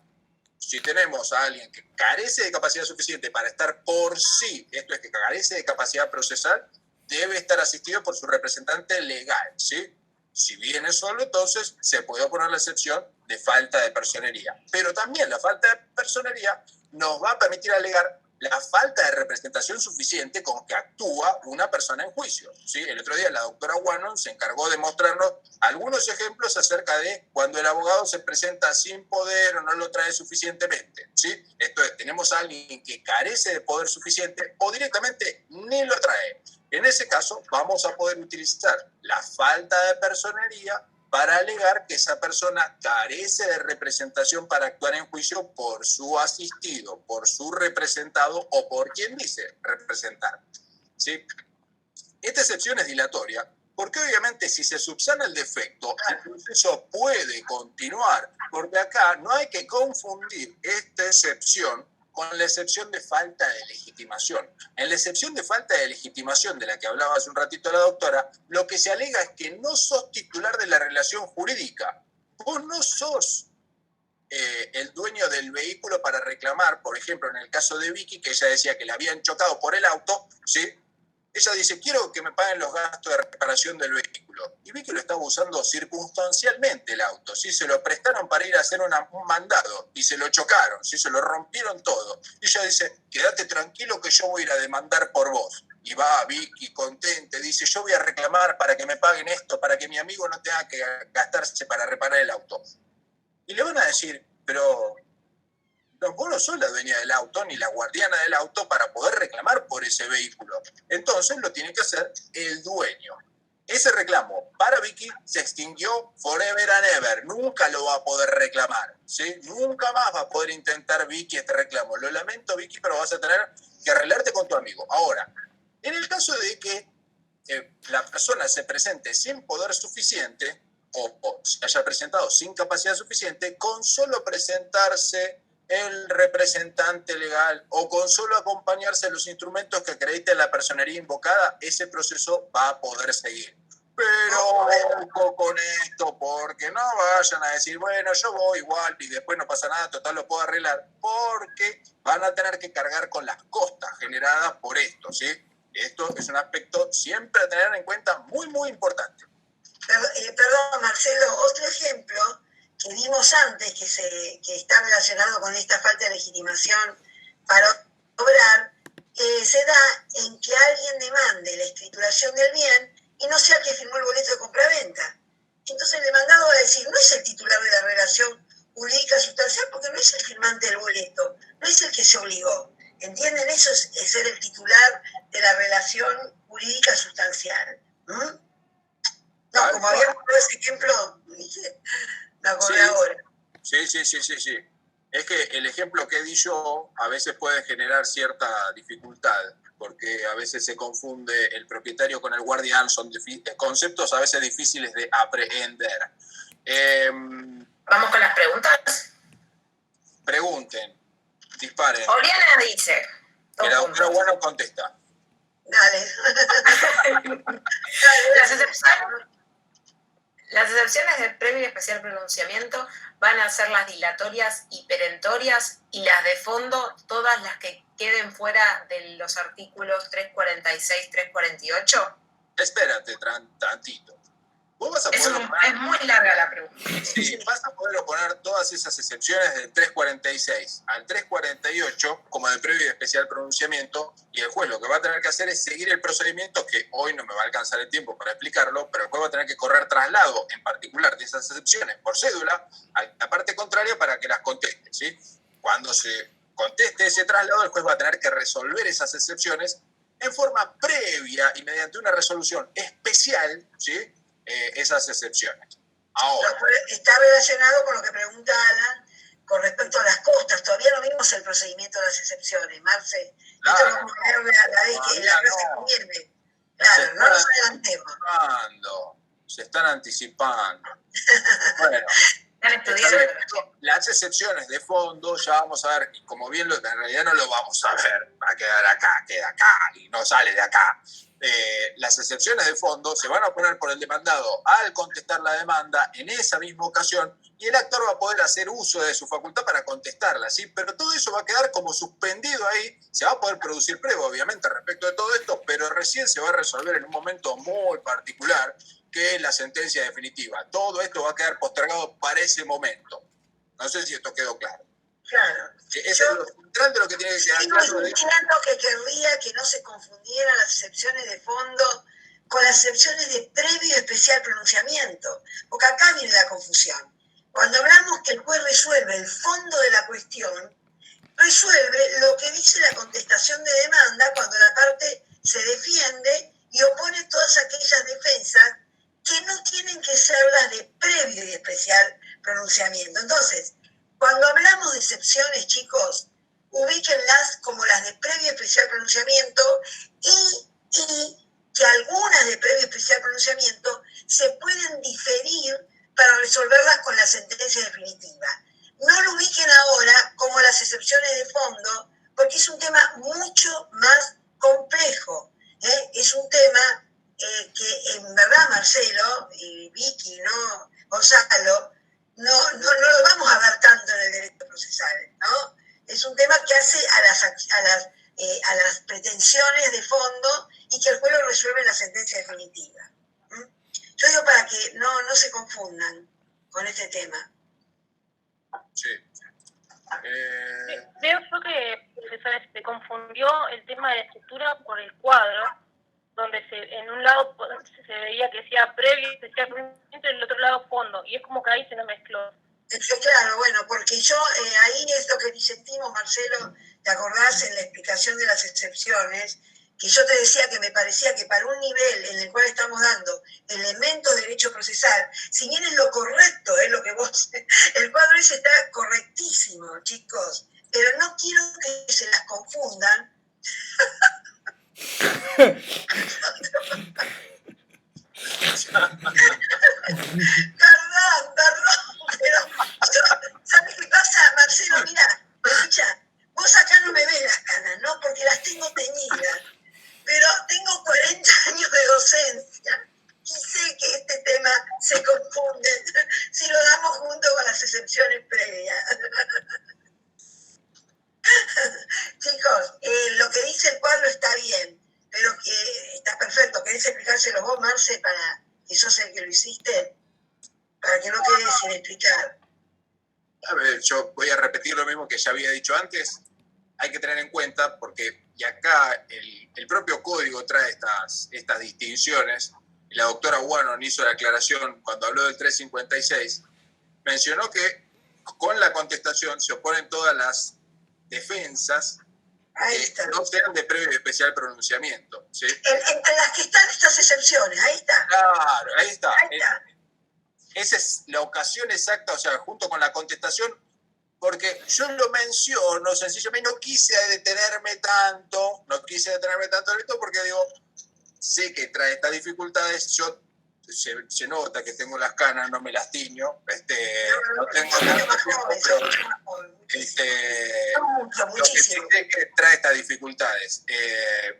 Si tenemos a alguien que carece de capacidad suficiente para estar por sí, esto es que carece de capacidad procesal, debe estar asistido por su representante legal, ¿sí? Si viene solo, entonces se puede oponer la excepción de falta de personería. Pero también la falta de personería nos va a permitir alegar la falta de representación suficiente con que actúa una persona en juicio, ¿sí? El otro día la doctora Wannon se encargó de mostrarnos algunos ejemplos acerca de cuando el abogado se presenta sin poder o no lo trae suficientemente, ¿sí? Esto es, tenemos a alguien que carece de poder suficiente o directamente ni lo trae. En ese caso, vamos a poder utilizar la falta de personería para alegar que esa persona carece de representación para actuar en juicio por su asistido, por su representado o por quien dice representar, ¿sí? Esta excepción es dilatoria porque obviamente si se subsana el defecto, el proceso puede continuar, porque acá no hay que confundir esta excepción con la excepción de falta de legitimación. En la excepción de falta de legitimación de la que hablaba hace un ratito la doctora, lo que se alega es que no sos titular de la relación jurídica. Vos no sos el dueño del vehículo para reclamar, por ejemplo, en el caso de Vicky, que ella decía que la habían chocado por el auto, ¿sí? Ella dice, quiero que me paguen los gastos de reparación del vehículo. Y Vicky lo estaba usando circunstancialmente el auto, ¿sí? Se lo prestaron para ir a hacer un mandado y se lo chocaron, ¿sí? Se lo rompieron todo. Y ella dice, quédate tranquilo que yo voy a ir a demandar por vos. Y va Vicky contenta, dice, yo voy a reclamar para que me paguen esto, para que mi amigo no tenga que gastarse para reparar el auto. Y le van a decir, pero vos no sos la dueña del auto ni la guardiana del auto para poder reclamar por ese vehículo. Entonces lo tiene que hacer el dueño. Ese reclamo para Vicky se extinguió forever and ever. Nunca lo va a poder reclamar, ¿sí? Nunca más va a poder intentar Vicky este reclamo. Lo lamento, Vicky, pero vas a tener que arreglarte con tu amigo. Ahora, en el caso de que la persona se presente sin poder suficiente o se haya presentado sin capacidad suficiente, con solo presentarse el representante legal o con solo acompañarse los instrumentos que acrediten la personería invocada, ese proceso va a poder seguir. Pero ojo con esto, porque no vayan a decir, bueno, yo voy igual y después no pasa nada, total lo puedo arreglar, porque van a tener que cargar con las costas generadas por esto, ¿sí? Esto es un aspecto siempre a tener en cuenta muy, muy importante. Perdón, Marcelo, otro ejemplo que vimos antes que está relacionado con esta falta de legitimación para obrar, se da en que alguien demande la escrituración del bien y no sea el que firmó el boleto de compraventa. Entonces el demandado va a decir, no es el titular de la relación jurídica sustancial porque no es el firmante del boleto, no es el que se obligó. ¿Entienden? Eso es ser el titular de la relación jurídica sustancial. No, como habíamos dado ese ejemplo, me acordé ahora. Sí. Es que el ejemplo que di yo a veces puede generar cierta dificultad, porque a veces se confunde el propietario con el guardián, son conceptos a veces difíciles de aprehender. Vamos con las preguntas. Pregunten, disparen. Oriana dice. Que la doctora Bueno contesta. Dale. Las excepciones del previo y especial pronunciamiento van a ser las dilatorias y perentorias y las de fondo, todas las que queden fuera de los artículos 346, 348. Espérate, tantito. ¿Vos vas a poder es muy larga la pregunta. Sí, vas a poder oponer todas esas excepciones del 346 al 348 como de previo y especial pronunciamiento, y el juez lo que va a tener que hacer es seguir el procedimiento, que hoy no me va a alcanzar el tiempo para explicarlo, pero el juez va a tener que correr traslado en particular de esas excepciones por cédula a la parte contraria para que las conteste, ¿sí? Cuando se conteste ese traslado, el juez va a tener que resolver esas excepciones en forma previa y mediante una resolución especial, ¿sí? Esas excepciones. Ahora, está relacionado con lo que pregunta Alan con respecto a las costas. Todavía no vimos el procedimiento de las excepciones, Marce. Claro, esto lo vamos a ver la vez que la clase conviene. Claro, no nos adelantemos. Se están anticipando. Bueno, las excepciones de fondo ya vamos a ver, y como bien en realidad no lo vamos a ver, va a quedar acá, queda acá y no sale de acá. Las excepciones de fondo se van a poner por el demandado al contestar la demanda en esa misma ocasión y el actor va a poder hacer uso de su facultad para contestarla, ¿sí? Pero todo eso va a quedar como suspendido ahí. Se va a poder producir prueba, obviamente, respecto de todo esto, pero recién se va a resolver en un momento muy particular, que es la sentencia definitiva. Todo esto va a quedar postergado para ese momento. No sé si esto quedó claro. Claro. Eso es lo central de lo que tiene que quedar claro. Entiendo que querría que no se confundieran las excepciones de fondo con las excepciones de previo y especial pronunciamiento, porque acá viene la confusión. Cuando hablamos que el juez resuelve el fondo de la cuestión, resuelve lo que dice la contestación de demanda cuando la parte se defiende y opone todas aquellas defensas que no tienen que ser las de previo y especial pronunciamiento. Entonces, cuando hablamos de excepciones, chicos, ubíquenlas como las de previo y especial pronunciamiento y que algunas de previo y especial pronunciamiento se pueden diferir para resolverlas con la sentencia definitiva. No lo ubiquen ahora como las excepciones de fondo, porque es un tema mucho más complejo. Es un tema que en verdad Marcelo y Vicky, ¿no? Gonzalo, no lo vamos a ver tanto en el derecho procesal, ¿no? Es un tema que hace a las pretensiones de fondo y que el juez lo resuelve en la sentencia definitiva. Yo digo para que no se confundan con este tema. Sí. Veo yo que, profesores, se confundió el tema de la estructura por el cuadro, donde en un lado se veía que decía previo, especial pronunciamiento, y en el otro lado fondo, y es como que ahí se nos mezcló. Claro, bueno, porque yo ahí es lo que disentimos, Marcelo, ¿te acordás en la explicación de las excepciones? Que yo te decía que me parecía que para un nivel en el cual estamos dando elementos de derecho procesal, si bien es lo correcto, es lo que vos, el cuadro ese está correctísimo, chicos, pero no quiero que se las confundan. Perdón, pero ¿sabes qué pasa, Marcelo? Mira, escucha, vos acá no me ves las canas, ¿no? Porque las tengo teñidas, pero tengo 40 años de docencia y sé que este tema se confunde si lo damos junto con las excepciones previas. Chicos, lo que dice el cuadro está bien, pero explicárselos vos, Marce, para que sos el que lo hiciste, para que no quede sin explicar. A ver, yo voy a repetir lo mismo que ya había dicho antes. Hay que tener en cuenta, porque y acá el propio código trae estas distinciones, y la doctora Guanon hizo la aclaración cuando habló del 356, mencionó que con la contestación se oponen todas las defensas que no sean de previo y especial pronunciamiento, ¿sí? En las que están estas excepciones, ahí está. Claro, ahí está. Ahí está. Esa es la ocasión exacta, o sea, junto con la contestación, porque yo lo menciono sencillamente, no quise detenerme tanto en esto, porque digo, sé que trae estas dificultades, yo se nota que tengo las canas, no me las tiño, no tengo tanto tiempo, pero lo que sí sé que trae estas dificultades.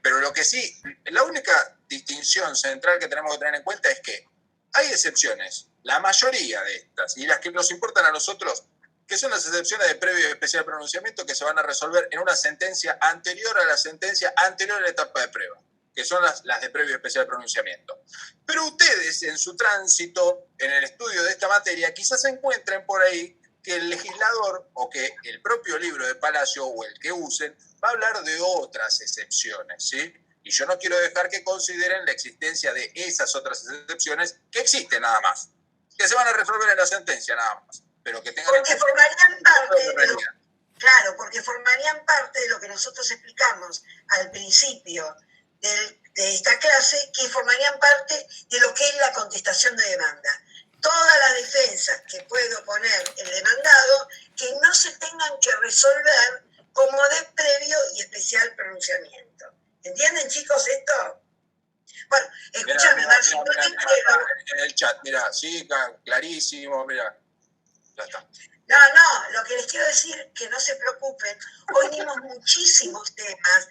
Pero lo que sí, la única distinción central que tenemos que tener en cuenta es que hay excepciones, la mayoría de estas, y las que nos importan a nosotros, que son las excepciones de previo y especial pronunciamiento que se van a resolver en una sentencia anterior a la sentencia anterior a la etapa de prueba, que son las de previo y especial pronunciamiento. Pero ustedes, en su tránsito, en el estudio de esta materia, quizás se encuentren por ahí que el legislador o que el propio libro de Palacio o el que usen va a hablar de otras excepciones, ¿sí? Y yo no quiero dejar que consideren la existencia de esas otras excepciones que existen nada más, que se van a resolver en la sentencia nada más, pero que tengan... Porque formarían parte claro, porque formarían parte de lo que nosotros explicamos al principio de esta clase, que formarían parte de lo que es la contestación de demanda. Todas las defensas que puede oponer el demandado que no se tengan que resolver como de previo y especial pronunciamiento. ¿Entienden, chicos, esto? Bueno, escúchame, Marcio. En el chat, mira, sí, clarísimo, mira, ya está. No, lo que les quiero decir es que no se preocupen. Hoy dimos muchísimos temas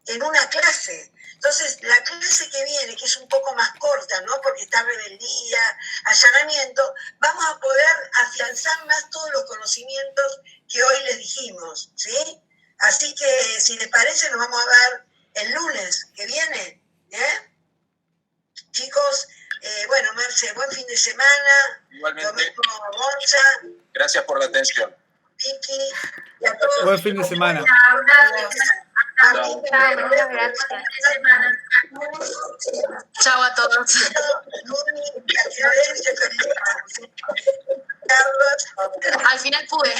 en una clase. Entonces, la clase que viene, que es un poco más corta, ¿no? Porque está rebeldía, allanamiento, vamos a poder afianzar más todos los conocimientos que hoy les dijimos, ¿sí? Así que, si les parece, nos vamos a ver el lunes que viene, ¿eh? Chicos, bueno, Marce, buen fin de semana. Igualmente. Domingo Borja. Gracias por la atención. Vicky, y a todos. Buen fin de semana. Chao a todos. Carlos. Al final pude.